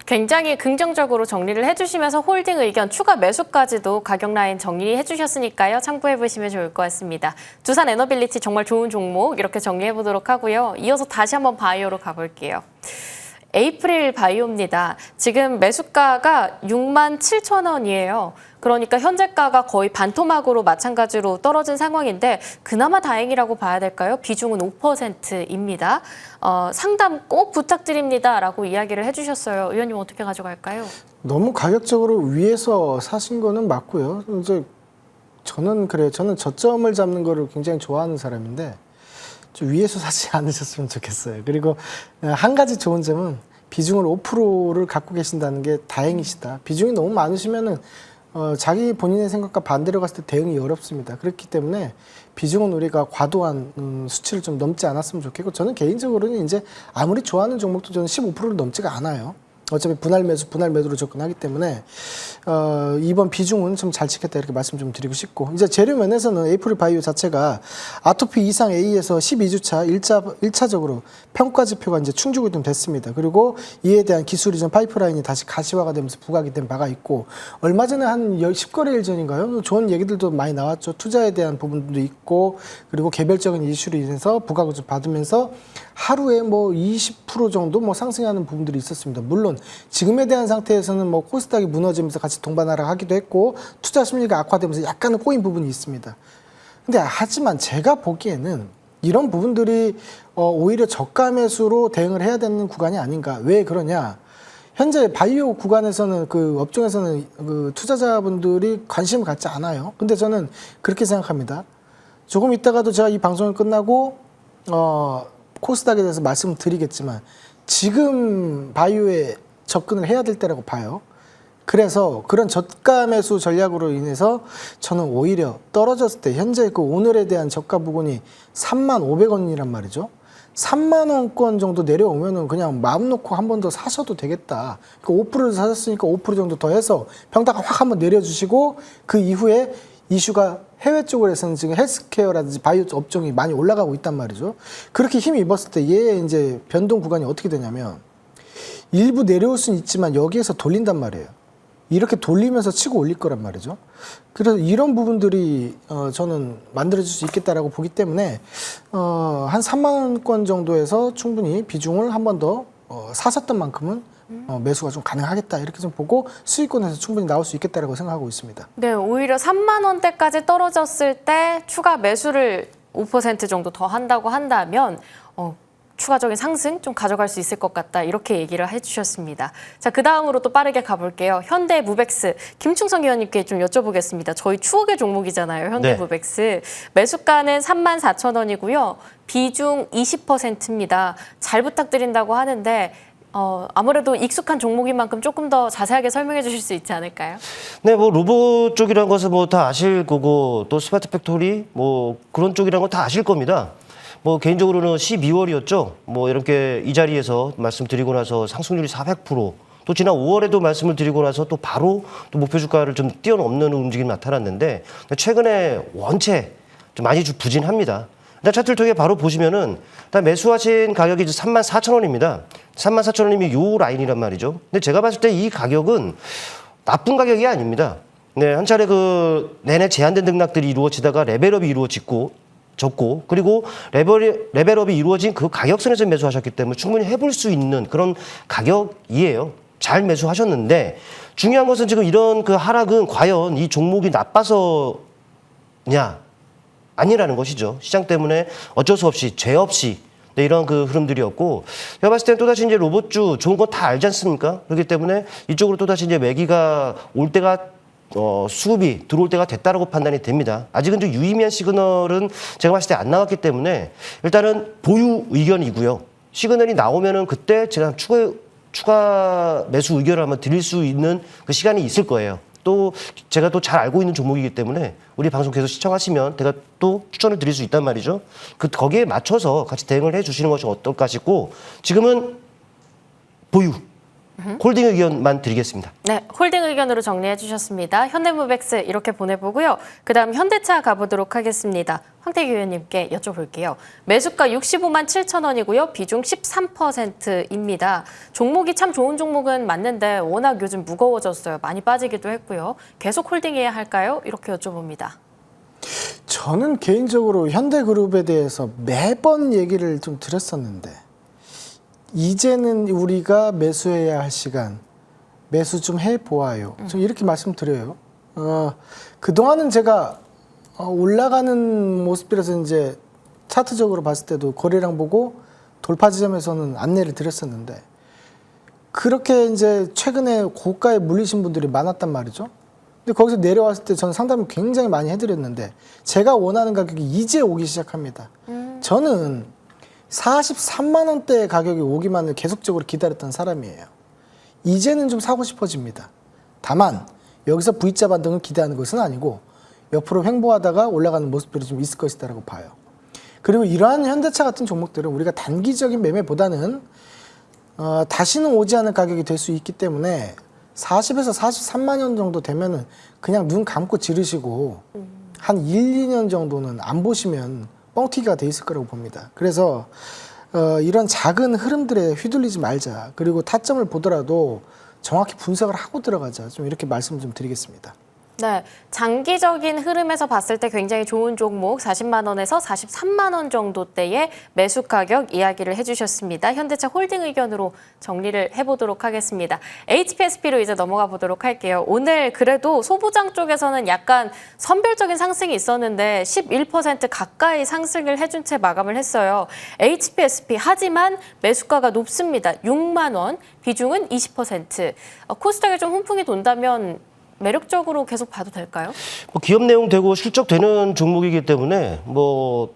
굉장히 긍정적으로 정리를 해주시면서 홀딩 의견, 추가 매수까지도 가격 라인 정리해 주셨으니까요. 참고해 보시면 좋을 것 같습니다. 두산 에너빌리티 정말 좋은 종목 이렇게 정리해 보도록 하고요. 이어서 다시 한번 바이오로 가볼게요. 에이프릴 바이오입니다. 지금 매수가가 6만 7천 원이에요. 그러니까 현재가가 거의 반토막으로 마찬가지로 떨어진 상황인데 그나마 다행이라고 봐야 될까요? 비중은 5%입니다. 상담 꼭 부탁드립니다라고 이야기를 해주셨어요. 의원님 어떻게 가져갈까요? 너무 가격적으로 위에서 사신 거는 맞고요. 이제 저는 그래요. 저는 저점을 잡는 거를 굉장히 좋아하는 사람인데 좀 위에서 사지 않으셨으면 좋겠어요. 그리고 한 가지 좋은 점은 비중을 5%를 갖고 계신다는 게 다행이시다. 비중이 너무 많으시면은 자기 본인의 생각과 반대로 갔을 때 대응이 어렵습니다. 그렇기 때문에 비중은 우리가 과도한 수치를 좀 넘지 않았으면 좋겠고, 저는 개인적으로는 이제 아무리 좋아하는 종목도 저는 15%를 넘지가 않아요. 어차피 분할 매도로 접근하기 때문에 이번 비중은 좀 잘 지켰다 이렇게 말씀 좀 드리고 싶고, 이제 재료 면에서는 에이프릴 바이오 자체가 아토피 이상 A에서 12주차 1차적으로 평가 지표가 이제 충족이 좀 됐습니다. 그리고 이에 대한 기술 이전 파이프라인이 다시 가시화가 되면서 부각이 된 바가 있고, 얼마 전에 한 10거래일 전인가요? 좋은 얘기들도 많이 나왔죠. 투자에 대한 부분도 있고, 그리고 개별적인 이슈로 인해서 부각을 좀 받으면서 하루에 뭐 20% 정도 뭐 상승하는 부분들이 있었습니다. 물론 지금에 대한 상태에서는 뭐 코스닥이 무너지면서 같이 동반하락 하기도 했고 투자 심리가 악화되면서 약간은 꼬인 부분이 있습니다. 근데 하지만 제가 보기에는 이런 부분들이 오히려 저가 매수로 대응을 해야 되는 구간이 아닌가. 왜 그러냐? 현재 바이오 구간에서는 그 업종에서는 그 투자자분들이 관심을 갖지 않아요. 근데 저는 그렇게 생각합니다. 조금 있다가도 제가 이 방송이 끝나고 코스닥에 대해서 말씀을 드리겠지만 지금 바이오에 접근을 해야 될 때라고 봐요. 그래서 그런 저가 매수 전략으로 인해서 저는 오히려 떨어졌을 때 현재 그 오늘에 대한 저가 부분이 35,000원이란 말이죠. 3만 원권 정도 내려오면은 그냥 마음 놓고 한 번 더 사셔도 되겠다. 그 5%를 사셨으니까 5% 정도 더 해서 평가가 확 한번 내려주시고 그 이후에 이슈가 해외 쪽으로서는 지금 헬스케어라든지 바이오 업종이 많이 올라가고 있단 말이죠. 그렇게 힘이 입었을 때 얘의 이제 변동 구간이 어떻게 되냐면 일부 내려올 수는 있지만 여기에서 돌린단 말이에요. 이렇게 돌리면서 치고 올릴 거란 말이죠. 그래서 이런 부분들이 저는 만들어질 수 있겠다라고 보기 때문에 한 3만 원권 정도에서 충분히 비중을 한 번 더 사셨던 만큼은 매수가 좀 가능하겠다 이렇게 좀 보고 수익권에서 충분히 나올 수 있겠다라고 생각하고 있습니다. 네, 오히려 3만 원대까지 떨어졌을 때 추가 매수를 5% 정도 더 한다고 한다면 추가적인 상승 좀 가져갈 수 있을 것 같다 이렇게 얘기를 해주셨습니다. 자, 그 다음으로 또 빠르게 가볼게요. 현대무벡스 김충성 의원님께 좀 여쭤보겠습니다. 저희 추억의 종목이잖아요. 현대무벡스 매수가는 34,000원이고요. 비중 20%입니다. 잘 부탁드린다고 하는데 아무래도 익숙한 종목인 만큼 조금 더 자세하게 설명해 주실 수 있지 않을까요? 네, 뭐 로봇 쪽이라는 것은 뭐 다 아실 거고 또 스마트 팩토리 뭐 그런 쪽이라는 건 다 아실 겁니다. 뭐 개인적으로는 12월이었죠. 뭐 이렇게 이 자리에서 말씀드리고 나서 상승률이 400%, 또 지난 5월에도 말씀을 드리고 나서 또 바로 또 목표 주가를 좀 뛰어넘는 움직임이 나타났는데 최근에 원체 좀 많이 부진합니다. 일단 차트를 통해 바로 보시면은 일단 매수하신 가격이 34,000원입니다. 34,000원이면 요 라인이란 말이죠. 근데 제가 봤을 때 이 가격은 나쁜 가격이 아닙니다. 네, 한 차례 그 내내 제한된 등락들이 이루어지다가 레벨업이 졌고 그리고 레벨업이 이루어진 그 가격선에서 매수하셨기 때문에 충분히 해볼 수 있는 그런 가격이에요. 잘 매수하셨는데 중요한 것은 지금 이런 그 하락은 과연 이 종목이 나빠서냐 아니라는 것이죠. 시장 때문에 어쩔 수 없이 죄 없이 네, 이런 그 흐름들이었고 제가 봤을 때는 또다시 이제 로봇주 좋은 건 다 알지 않습니까? 그렇기 때문에 이쪽으로 또다시 이제 매기가 올 때가 수급이 들어올 때가 됐다라고 판단이 됩니다. 아직은 좀 유의미한 시그널은 제가 봤을 때 안 나왔기 때문에 일단은 보유 의견이고요. 시그널이 나오면은 그때 제가 추가 매수 의견을 한번 드릴 수 있는 그 시간이 있을 거예요. 또 제가 또 잘 알고 있는 종목이기 때문에 우리 방송 계속 시청하시면 제가 또 추천을 드릴 수 있단 말이죠. 거기에 맞춰서 같이 대응을 해 주시는 것이 어떨까 싶고 지금은 보유. 홀딩 의견만 드리겠습니다. 네, 홀딩 의견으로 정리해 주셨습니다. 현대무벡스 이렇게 보내보고요. 그다음 현대차 가보도록 하겠습니다. 황태기 의원님께 여쭤볼게요. 매수가 65만 7천 원이고요. 비중 13%입니다. 종목이 참 좋은 종목은 맞는데 워낙 요즘 무거워졌어요. 많이 빠지기도 했고요. 계속 홀딩해야 할까요? 이렇게 여쭤봅니다. 저는 개인적으로 현대그룹에 대해서 매번 얘기를 좀 드렸었는데 이제는 우리가 매수해야 할 시간, 매수 좀 해보아요. 좀 이렇게 말씀드려요. 그동안은 제가 올라가는 모습이라서 이제 차트적으로 봤을 때도 거래량 보고 돌파 지점에서는 안내를 드렸었는데 그렇게 이제 최근에 고가에 물리신 분들이 많았단 말이죠. 근데 거기서 내려왔을 때 저는 상담을 굉장히 많이 해드렸는데 제가 원하는 가격이 이제 오기 시작합니다. 저는 43만 원대의 가격이 오기만을 계속적으로 기다렸던 사람이에요. 이제는 좀 사고 싶어집니다. 다만 여기서 V자 반등을 기대하는 것은 아니고 옆으로 횡보하다가 올라가는 모습들이 좀 있을 것이다라고 봐요. 그리고 이러한 현대차 같은 종목들은 우리가 단기적인 매매보다는 다시는 오지 않을 가격이 될 수 있기 때문에 40에서 43만 원 정도 되면은 그냥 눈 감고 지르시고 한 1, 2년 정도는 안 보시면 뻥튀기가 돼 있을 거라고 봅니다. 그래서 이런 작은 흐름들에 휘둘리지 말자. 그리고 타점을 보더라도 정확히 분석을 하고 들어가자. 좀 이렇게 말씀 좀 드리겠습니다. 네, 장기적인 흐름에서 봤을 때 굉장히 좋은 종목 40만 원에서 43만 원 정도대의 매수 가격 이야기를 해주셨습니다. 현대차 홀딩 의견으로 정리를 해보도록 하겠습니다. HPSP로 이제 넘어가 보도록 할게요. 오늘 그래도 소부장 쪽에서는 약간 선별적인 상승이 있었는데 11% 가까이 상승을 해준 채 마감을 했어요. HPSP 하지만 매수가가 높습니다. 6만 원, 비중은 20%. 코스닥에 좀 훈풍이 돈다면 매력적으로 계속 봐도 될까요? 뭐 기업 내용 되고 실적 되는 종목이기 때문에 뭐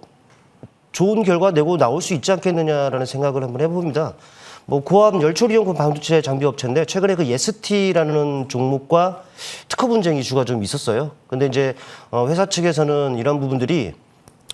좋은 결과 내고 나올 수 있지 않겠느냐라는 생각을 한번 해봅니다. 뭐 고압 열처리용 반도체 장비 업체인데 최근에 그 예스티라는 종목과 특허 분쟁 이슈가 좀 있었어요. 근데 이제 회사 측에서는 이런 부분들이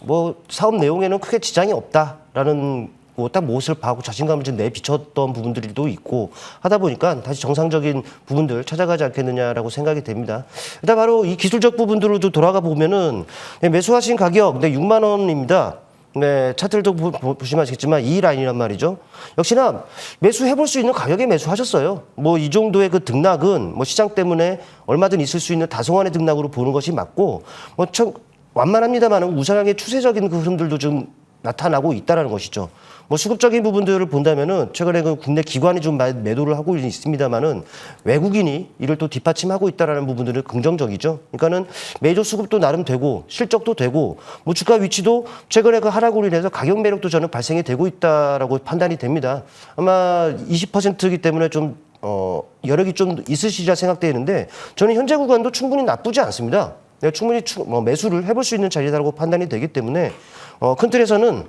뭐 사업 내용에는 크게 지장이 없다라는 딱 무엇을 봐고 자신감을 좀 내비쳤던 부분들도 있고 하다 보니까 다시 정상적인 부분들 찾아가지 않겠느냐라고 생각이 됩니다. 일단 바로 이 기술적 부분들로 돌아가 보면은 매수하신 가격 6만 원입니다. 네, 차트를 보시면 아시겠지만 이 라인이란 말이죠. 역시나 매수해볼 수 있는 가격에 매수하셨어요. 뭐 이 정도의 그 등락은 뭐 시장 때문에 얼마든 있을 수 있는 다소간의 등락으로 보는 것이 맞고 뭐 참 완만합니다만 우상향의 추세적인 그 흐름들도 좀 나타나고 있다는 것이죠. 뭐 수급적인 부분들을 본다면은 최근에 그 국내 기관이 좀 매도를 하고 있습니다만은 외국인이 이를 또 뒷받침하고 있다라는 부분들은 긍정적이죠. 그러니까는 메이저 수급도 나름 되고 실적도 되고 뭐 주가 위치도 최근에 그 하락으로 인해서 가격 매력도 저는 발생이 되고 있다라고 판단이 됩니다. 아마 20%이기 때문에 좀 여력이 좀 있으시리라 생각되는데 저는 현재 구간도 충분히 나쁘지 않습니다. 충분히 매수를 해볼 수 있는 자리다라고 판단이 되기 때문에 큰 틀에서는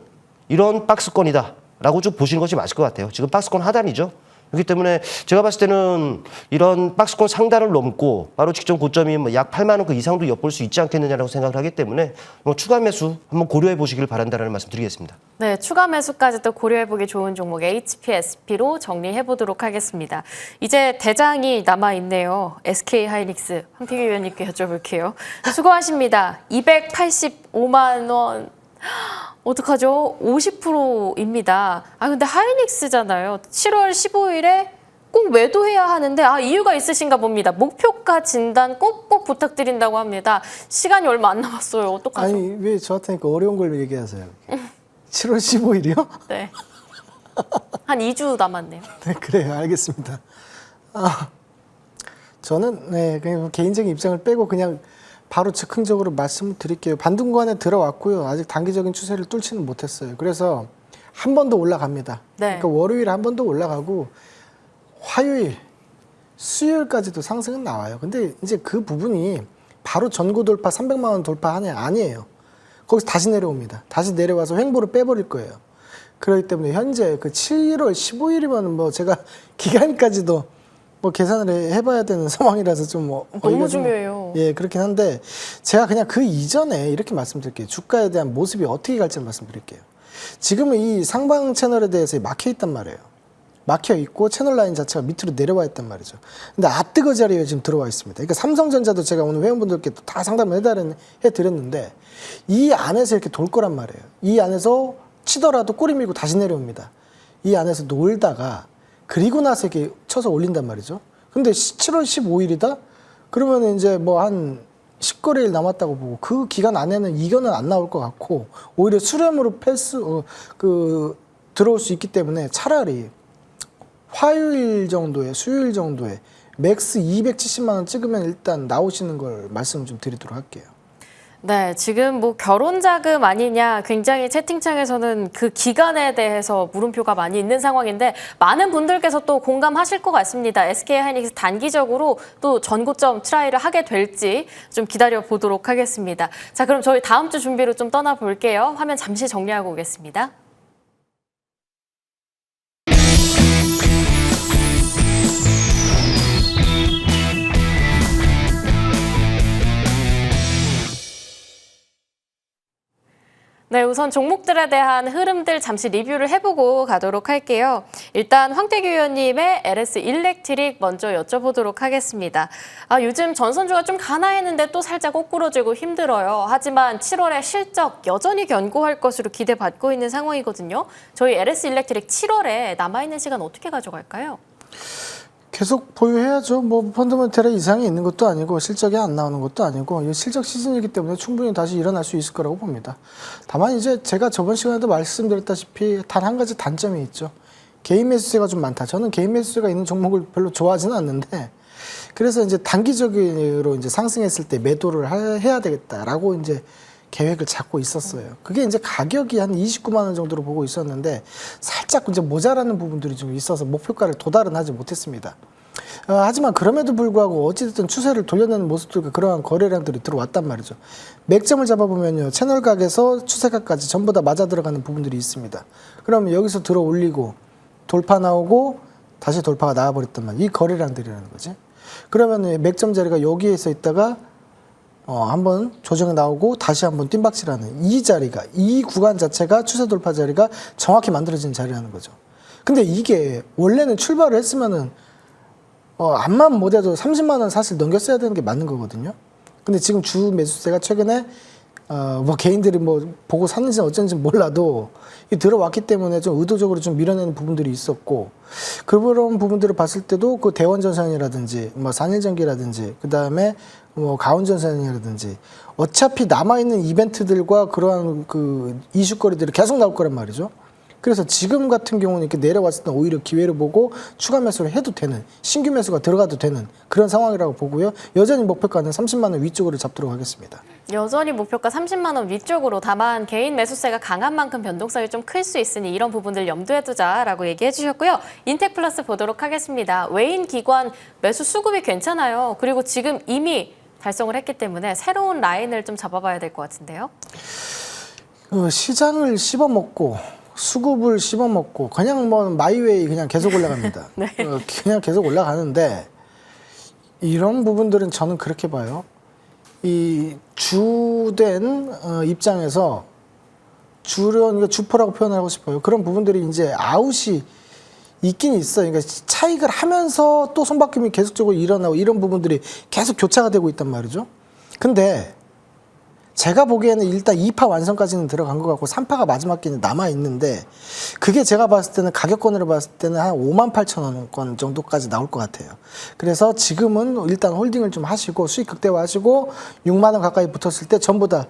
이런 박스권이다라고 좀 보시는 것이 맞을 것 같아요. 지금 박스권 하단이죠. 그렇기 때문에 제가 봤을 때는 이런 박스권 상단을 넘고 바로 직전 고점이 뭐 약 8만 원 그 이상도 엿볼 수 있지 않겠느냐라고 생각을 하기 때문에 추가 매수 한번 고려해 보시길 바란다는 말씀 드리겠습니다. 네, 추가 매수까지도 고려해보기 좋은 종목 HPSP로 정리해보도록 하겠습니다. 이제 대장이 남아있네요. SK하이닉스. 황태규 의원님께 여쭤볼게요. 수고하십니다. 285만 원. 어떡하죠? 50%입니다. 근데 하이닉스잖아요. 7월 15일에 꼭 매도해야 하는데 이유가 있으신가 봅니다. 목표가 진단 꼭꼭 부탁드린다고 합니다. 시간이 얼마 안 남았어요. 어떡하죠? 아니 왜 저한테 어려운 걸 얘기하세요? 7월 15일이요? 네. 한 2주 남았네요. 네, 그래요. 알겠습니다. 저는 그냥 개인적인 입장을 빼고 그냥 바로 즉흥적으로 말씀을 드릴게요. 반등구간에 들어왔고요. 아직 단기적인 추세를 뚫지는 못했어요. 그래서 한 번 더 올라갑니다. 네. 그러니까 월요일에 한 번 더 올라가고 화요일, 수요일까지도 상승은 나와요. 근데 이제 그 부분이 바로 전고 돌파 300만 원 돌파하냐 아니에요. 거기서 다시 내려옵니다. 다시 내려와서 횡보를 빼버릴 거예요. 그렇기 때문에 현재 그 7월 15일이면 뭐 제가 기간까지도 뭐 계산을 해봐야 되는 상황이라서 좀 너무 중요해요. 예, 그렇긴 한데 제가 그냥 그 이전에 이렇게 말씀드릴게요. 주가에 대한 모습이 어떻게 갈지 말씀드릴게요. 지금은 이 상방 채널에 대해서 막혀 있단 말이에요. 막혀 있고 채널 라인 자체가 밑으로 내려와 있단 말이죠. 근데 뜨거 자리에 지금 들어와 있습니다. 그러니까 삼성전자도 제가 오늘 회원분들께 다 상담을 해드렸는데 이 안에서 이렇게 돌 거란 말이에요. 이 안에서 치더라도 꼬리 밀고 다시 내려옵니다. 이 안에서 놀다가 그리고 나서 이렇게 쳐서 올린단 말이죠. 근데 7월 15일이다? 그러면 이제 뭐 한 10거래일 남았다고 보고 그 기간 안에는 이견은 안 나올 것 같고 오히려 수렴으로 들어올 수 있기 때문에 차라리 화요일 정도에 수요일 정도에 맥스 270만 원 찍으면 일단 나오시는 걸 말씀 좀 드리도록 할게요. 네, 지금 뭐 결혼 자금 아니냐 굉장히 채팅창에서는 그 기간에 대해서 물음표가 많이 있는 상황인데 많은 분들께서 또 공감하실 것 같습니다. SK하이닉스 단기적으로 또 전고점 트라이를 하게 될지 좀 기다려 보도록 하겠습니다. 자, 그럼 저희 다음 주 준비로 좀 떠나볼게요. 화면 잠시 정리하고 오겠습니다. 네, 우선 종목들에 대한 흐름들 잠시 리뷰를 해보고 가도록 할게요. 일단 황태규 의원님의 LS 일렉트릭 먼저 여쭤보도록 하겠습니다. 요즘 전선주가 좀 가난했는데 또 살짝 꼬꾸러지고 힘들어요. 하지만 7월에 실적 여전히 견고할 것으로 기대받고 있는 상황이거든요. 저희 LS 일렉트릭 7월에 남아있는 시간 어떻게 가져갈까요? 계속 보유해야죠. 뭐 펀더멘털에 이상이 있는 것도 아니고 실적이 안 나오는 것도 아니고 실적 시즌이기 때문에 충분히 다시 일어날 수 있을 거라고 봅니다. 다만 이제 제가 저번 시간에도 말씀드렸다시피 단 한 가지 단점이 있죠. 개인 매수세가 좀 많다. 저는 개인 매수세가 있는 종목을 별로 좋아하지는 않는데 그래서 이제 단기적으로 이제 상승했을 때 매도를 해야 되겠다라고 이제 계획을 잡고 있었어요. 그게 이제 가격이 한 29만 원 정도로 보고 있었는데 살짝 이제 모자라는 부분들이 좀 있어서 목표가를 도달은 하지 못했습니다. 하지만 그럼에도 불구하고 어찌됐든 추세를 돌려내는 모습들과 그러한 거래량들이 들어왔단 말이죠. 맥점을 잡아보면요. 채널각에서 추세각까지 전부 다 맞아 들어가는 부분들이 있습니다. 그러면 여기서 들어 올리고 돌파 나오고 다시 돌파가 나와버렸단 말이에요. 이 거래량들이라는 거지. 그러면 맥점 자리가 여기에서 있다가 한번 조정이 나오고 다시 한번 뜀박질하는 이 자리가, 이 구간 자체가 추세 돌파 자리가 정확히 만들어진 자리라는 거죠. 근데 이게 원래는 출발을 했으면은 암만 못해도 30만 원 사실 넘겼어야 되는 게 맞는 거거든요. 근데 지금 주 매수세가 최근에 뭐 개인들이 뭐 보고 샀는지 어쩐지 몰라도 이 들어왔기 때문에 좀 의도적으로 좀 밀어내는 부분들이 있었고, 그런 부분들을 봤을 때도 그 대원전선이라든지 뭐 산일전기라든지 그 다음에 뭐 가온전선이라든지 어차피 남아있는 이벤트들과 그러한 그 이슈거리들이 계속 나올 거란 말이죠. 그래서 지금 같은 경우는 이렇게 내려왔을 때 오히려 기회를 보고 추가 매수를 해도 되는, 신규 매수가 들어가도 되는 그런 상황이라고 보고요. 여전히 목표가는 30만 원 위쪽으로 잡도록 하겠습니다. 여전히 목표가 30만 원 위쪽으로, 다만 개인 매수세가 강한 만큼 변동성이 좀 클 수 있으니 이런 부분들 염두에 두자라고 얘기해 주셨고요. 인텍플러스 보도록 하겠습니다. 외인 기관 매수 수급이 괜찮아요. 그리고 지금 이미 달성을 했기 때문에 새로운 라인을 좀 잡아봐야 될 것 같은데요. 시장을 씹어먹고 수급을 씹어먹고 그냥 뭐 마이웨이 그냥 계속 올라갑니다. 네. 그냥 계속 올라가는데 이런 부분들은 저는 그렇게 봐요. 이 주된 입장에서 그러니까 주포라고 표현하고 싶어요. 그런 부분들이 이제 아웃이 있긴 있어요. 그러니까 차익을 하면서 또 손바뀜이 계속적으로 일어나고 이런 부분들이 계속 교차가 되고 있단 말이죠. 근데 제가 보기에는 일단 2파 완성까지는 들어간 것 같고 3파가 마지막 기는 남아있는데, 그게 제가 봤을 때는 가격권으로 봤을 때는 한 58,000원 정도까지 나올 것 같아요. 그래서 지금은 일단 홀딩을 좀 하시고 수익 극대화하시고 6만 원 가까이 붙었을 때 전부 다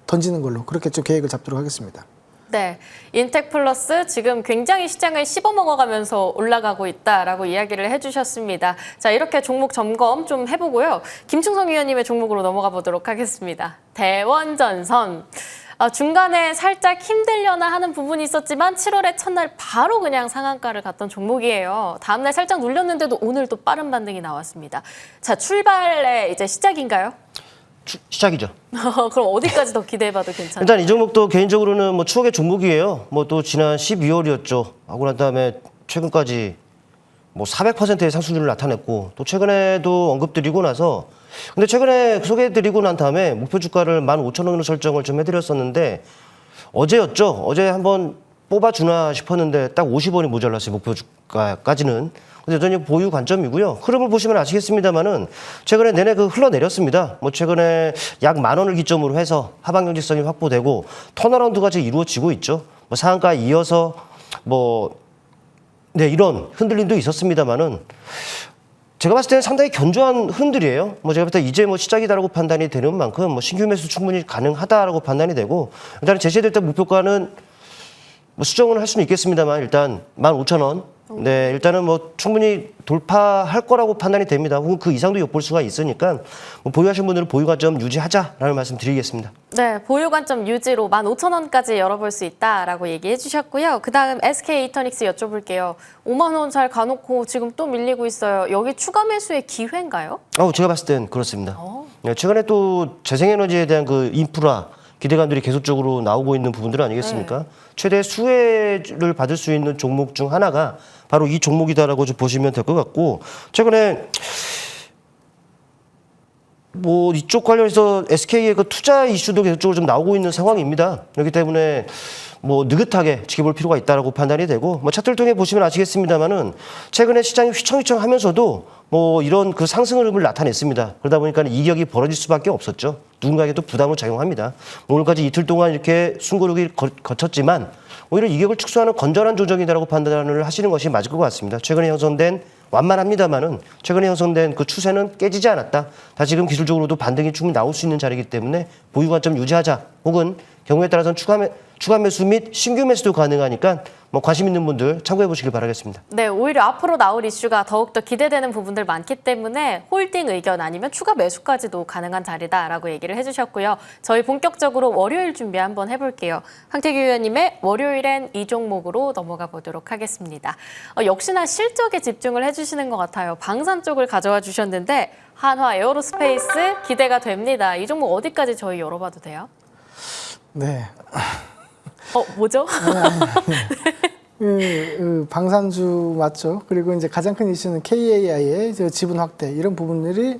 던지는 걸로 그렇게 좀 계획을 잡도록 하겠습니다. 네, 인텍플러스 지금 굉장히 시장을 씹어먹어가면서 올라가고 있다라고 이야기를 해주셨습니다. 자, 이렇게 종목 점검 좀 해보고요. 김충성 위원님의 종목으로 넘어가 보도록 하겠습니다. 대원전선. 중간에 살짝 힘들려나 하는 부분이 있었지만 7월의 첫날 바로 그냥 상한가를 갔던 종목이에요. 다음날 살짝 눌렸는데도 오늘 또 빠른 반등이 나왔습니다. 자, 출발의 이제 시작인가요? 시작이죠. 그럼 어디까지 더 기대해봐도 괜찮아요? 일단 이 종목도 개인적으로는 뭐 추억의 종목이에요. 뭐 또 지난 12월이었죠. 하고 난 다음에 최근까지 뭐 400%의 상승률을 나타냈고, 또 최근에도 언급드리고 나서, 근데 최근에 소개해드리고 난 다음에 목표 주가를 15,000원으로 설정을 좀 해드렸었는데, 어제였죠. 어제 한번 뽑아주나 싶었는데 딱 50원이 모자랐어요. 목표 주가까지는. 근데 여전히 보유 관점이고요. 흐름을 보시면 아시겠습니다만은 최근에 내내 흘러내렸습니다. 뭐 최근에 약 10,000원을 기점으로 해서 하방 경직성이 확보되고 턴어라운드가 지금 이루어지고 있죠. 뭐 상한가에 이어서 이런 흔들림도 있었습니다만은 제가 봤을 때는 상당히 견조한 흐름들이에요. 뭐 제가 봤을 때 이제 뭐 시작이다라고 판단이 되는 만큼 뭐 신규 매수 충분히 가능하다라고 판단이 되고, 일단 제시됐던 목표가는 뭐 수정을 할 수는 있겠습니다만 일단 15,000원. 네, 일단은 뭐 충분히 돌파할 거라고 판단이 됩니다. 혹은 그 이상도 엿볼 수가 있으니까 뭐 보유하신 분들은 보유 관점 유지하자라는 말씀 드리겠습니다. 네, 보유 관점 유지로 15,000원까지 열어볼 수 있다라고 얘기해 주셨고요. 그다음 SK 이터닉스 여쭤볼게요. 5만 원 잘 가놓고 지금 또 밀리고 있어요. 여기 추가 매수의 기회인가요? 제가 봤을 땐 그렇습니다. 네, 최근에 또 재생에너지에 대한 그 인프라 기대감들이 계속적으로 나오고 있는 부분들 아니겠습니까? 네. 최대 수혜를 받을 수 있는 종목 중 하나가 바로 이 종목이다라고 좀 보시면 될 것 같고, 최근에 뭐 이쪽 관련해서 SK의 그 투자 이슈도 계속적으로 좀 나오고 있는 상황입니다. 그렇기 때문에 뭐 느긋하게 지켜볼 필요가 있다라고 판단이 되고, 뭐 차트를 통해 보시면 아시겠습니다만은 최근에 시장이 휘청휘청하면서도 뭐 이런 그 상승 흐름을 나타냈습니다. 그러다 보니까 이격이 벌어질 수밖에 없었죠. 누군가에게도 부담을 작용합니다. 오늘까지 이틀 동안 이렇게 숨고르기 거쳤지만 오히려 이격을 축소하는 건전한 조정이다라고 판단을 하시는 것이 맞을 것 같습니다. 최근에 형성된 완만합니다만은 최근에 형성된 그 추세는 깨지지 않았다. 다시금 기술적으로도 반등이 충분히 나올 수 있는 자리이기 때문에 보유 관점 유지하자. 혹은 경우에 따라서는 추가 매수 및 신규 매수도 가능하니까 뭐 관심 있는 분들 참고해 보시길 바라겠습니다. 네, 오히려 앞으로 나올 이슈가 더욱더 기대되는 부분들 많기 때문에 홀딩 의견 아니면 추가 매수까지도 가능한 자리다라고 얘기를 해주셨고요. 저희 본격적으로 월요일 준비 한번 해볼게요. 황태규 위원님의 월요일엔 이 종목으로 넘어가 보도록 하겠습니다. 역시나 실적에 집중을 해주시는 것 같아요. 방산 쪽을 가져와 주셨는데 한화 에어로스페이스 기대가 됩니다. 이 종목 어디까지 저희 열어봐도 돼요? 네. 뭐죠? 방산주 맞죠. 그리고 이제 가장 큰 이슈는 KAI의 지분 확대 이런 부분들이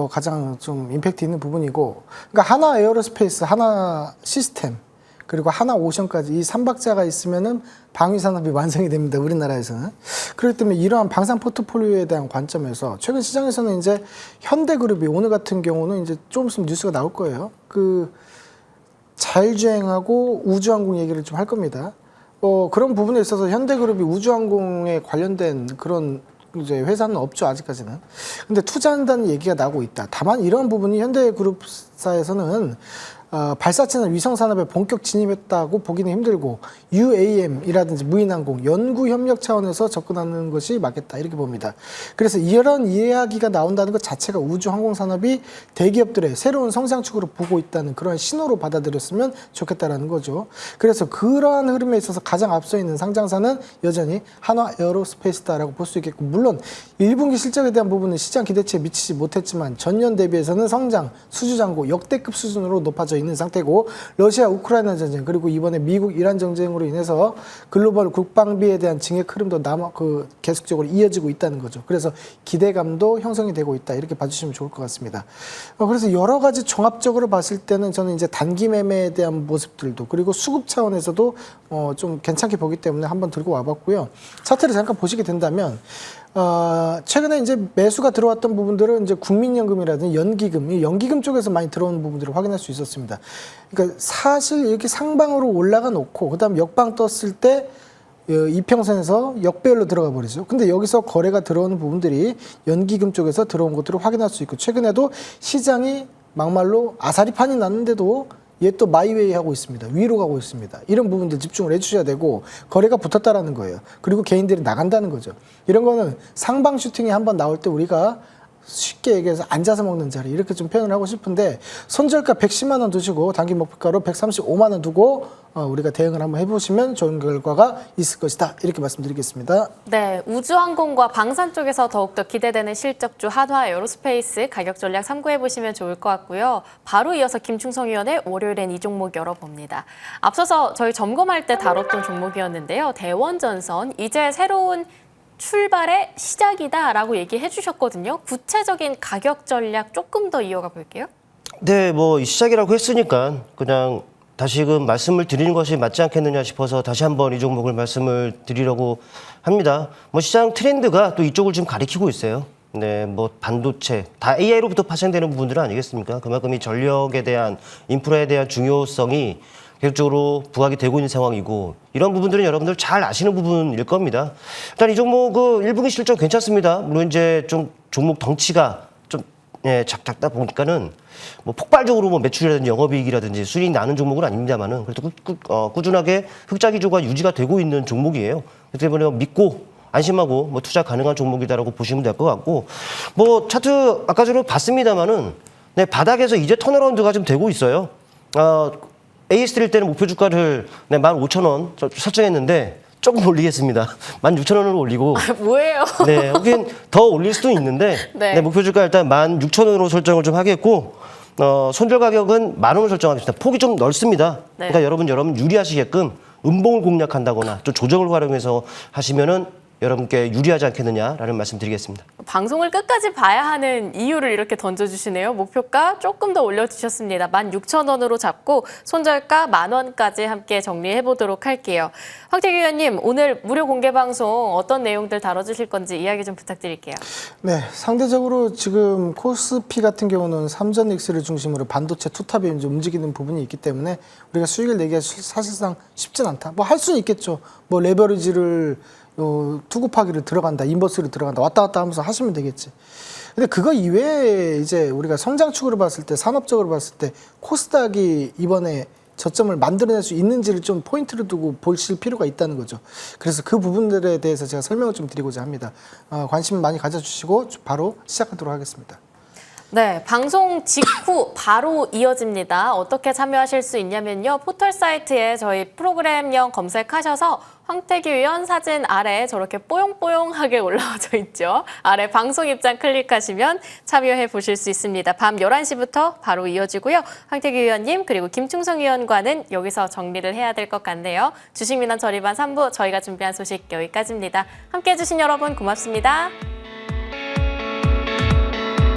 가장 좀 임팩트 있는 부분이고, 그러니까 하나 에어로스페이스, 하나 시스템, 그리고 하나 오션까지 이 3박자가 있으면은 방위 산업이 완성이 됩니다. 우리나라에서는. 그렇기 때문에 이러한 방산 포트폴리오에 대한 관점에서 최근 시장에서는 이제 현대그룹이 오늘 같은 경우는 이제 좀 있으면 뉴스가 나올 거예요. 그 자율주행하고 우주항공 얘기를 좀 할 겁니다. 그런 부분에 있어서 현대그룹이 우주항공에 관련된 그런 이제 회사는 없죠, 아직까지는. 근데 투자한다는 얘기가 나오고 있다. 다만 이런 부분이 현대그룹사에서는 발사체나 위성산업에 본격 진입했다고 보기는 힘들고 UAM이라든지 무인항공 연구 협력 차원에서 접근하는 것이 맞겠다 이렇게 봅니다. 그래서 이런 이야기가 나온다는 것 자체가 우주 항공 산업이 대기업들의 새로운 성장축으로 보고 있다는 그런 신호로 받아들였으면 좋겠다라는 거죠. 그래서 그러한 흐름에 있어서 가장 앞서 있는 상장사는 여전히 한화 에어로스페이스다라고 볼 수 있겠고, 물론 1분기 실적에 대한 부분은 시장 기대치에 미치지 못했지만 전년 대비해서는 성장, 수주잔고 역대급 수준으로 높아져 있는 상태고, 러시아 우크라이나 전쟁 그리고 이번에 미국 이란 정쟁으로 인해서 글로벌 국방비에 대한 증액 흐름도 계속적으로 이어지고 있다는 거죠. 그래서 기대감도 형성이 되고 있다 이렇게 봐주시면 좋을 것 같습니다. 그래서 여러 가지 종합적으로 봤을 때는 저는 이제 단기 매매에 대한 모습들도 그리고 수급 차원에서도 좀 괜찮게 보기 때문에 한번 들고 와봤고요. 차트를 잠깐 보시게 된다면 최근에 이제 매수가 들어왔던 부분들은 이제 국민연금이라든지 연기금, 이 연기금 쪽에서 많이 들어오는 부분들을 확인할 수 있었습니다. 그러니까 사실 이렇게 상방으로 올라가 놓고 그다음 역방 떴을 때 이평선에서 역배열로 들어가 버리죠. 근데 여기서 거래가 들어오는 부분들이 연기금 쪽에서 들어온 것들을 확인할 수 있고, 최근에도 시장이 막말로 아사리판이 났는데도 얘 또 마이웨이 하고 있습니다. 위로 가고 있습니다. 이런 부분들 집중을 해주셔야 되고, 거래가 붙었다라는 거예요. 그리고 개인들이 나간다는 거죠. 이런 거는 상방 슈팅이 한번 나올 때 우리가 쉽게 얘기해서 앉아서 먹는 자리 이렇게 좀 표현을 하고 싶은데, 손절가 110만 원 두시고 단기 목표가로 135만 원 두고 우리가 대응을 한번 해보시면 좋은 결과가 있을 것이다 이렇게 말씀드리겠습니다. 네, 우주항공과 방산 쪽에서 더욱더 기대되는 실적주 한화 에어로스페이스 가격 전략 참고해보시면 좋을 것 같고요. 바로 이어서 김충성 위원의 월요일엔 이 종목 열어봅니다. 앞서서 저희 점검할 때 다뤘던 종목이었는데요. 대원전선, 이제 새로운 출발의 시작이다라고 얘기해 주셨거든요. 구체적인 가격 전략 조금 더 이어가 볼게요. 네, 뭐 시작이라고 했으니까 그냥 다시금 말씀을 드리는 것이 맞지 않겠느냐 싶어서 다시 한번 이 종목을 말씀을 드리려고 합니다. 뭐 시장 트렌드가 또 이쪽을 좀 가리키고 있어요. 네, 뭐 반도체, 다 AI로부터 파생되는 부분들은 아니겠습니까? 그만큼 이 전력에 대한, 인프라에 대한 중요성이 계속적으로 부각이 되고 있는 상황이고, 이런 부분들은 여러분들 잘 아시는 부분일 겁니다. 일단 이 종목 1분기 실적 괜찮습니다. 물론 이제 좀 종목 덩치가 좀 작다 보니까는 뭐 폭발적으로 뭐 매출이라든지 영업이익이라든지 수익이 나는 종목은 아닙니다만은 그래도 꾸준하게 흑자 기조가 유지가 되고 있는 종목이에요. 그렇기 때문에 믿고 안심하고 뭐 투자 가능한 종목이다라고 보시면 될 것 같고, 뭐 차트 아까 전에 봤습니다만은 네, 바닥에서 이제 턴어라운드가 좀 되고 있어요. AS 드릴 때는 목표 주가를 15,000원 설정했는데 조금 올리겠습니다. 16,000원으로 올리고. 뭐예요? 네, 여긴 더 올릴 수도 있는데 네. 네, 목표 주가 일단 16,000원으로 설정을 좀 하겠고, 손절 가격은 10,000원을 설정하겠습니다. 폭이 좀 넓습니다. 네. 그러니까 여러분 유리하시게끔 음봉을 공략한다거나 좀 조정을 활용해서 하시면은 여러분께 유리하지 않겠느냐라는 말씀 드리겠습니다. 방송을 끝까지 봐야 하는 이유를 이렇게 던져주시네요. 목표가 조금 더 올려주셨습니다. 16,000원으로 잡고 손절가 10,000원까지 함께 정리해보도록 할게요. 황태규 의원님, 오늘 무료 공개 방송 어떤 내용들 다뤄주실 건지 이야기 좀 부탁드릴게요. 네, 상대적으로 지금 코스피 같은 경우는 삼전 엑스를 중심으로 반도체 투탑이 이제 움직이는 부분이 있기 때문에 우리가 수익을 내기가 사실상 쉽진 않다. 뭐 할 수는 있겠죠. 뭐 레버리지를 투 곱하기를 들어간다, 인버스를 들어간다, 왔다 갔다 하면서 하시면 되겠지. 근데 그거 이외에 이제 우리가 성장축으로 봤을 때, 산업적으로 봤을 때 코스닥이 이번에 저점을 만들어낼 수 있는지를 좀 포인트를 두고 보실 필요가 있다는 거죠. 그래서 그 부분들에 대해서 제가 설명을 좀 드리고자 합니다. 관심 많이 가져주시고 바로 시작하도록 하겠습니다. 네, 방송 직후 바로 이어집니다. 어떻게 참여하실 수 있냐면요. 포털 사이트에 저희 프로그램명 검색하셔서 황태규 의원 사진 아래 저렇게 뽀용뽀용하게 올라와져 있죠. 아래 방송 입장 클릭하시면 참여해 보실 수 있습니다. 밤 11시부터 바로 이어지고요. 황태규 의원님 그리고 김충성 의원과는 여기서 정리를 해야 될 것 같네요. 주식민원 처리반 3부 저희가 준비한 소식 여기까지입니다. 함께해 주신 여러분 고맙습니다.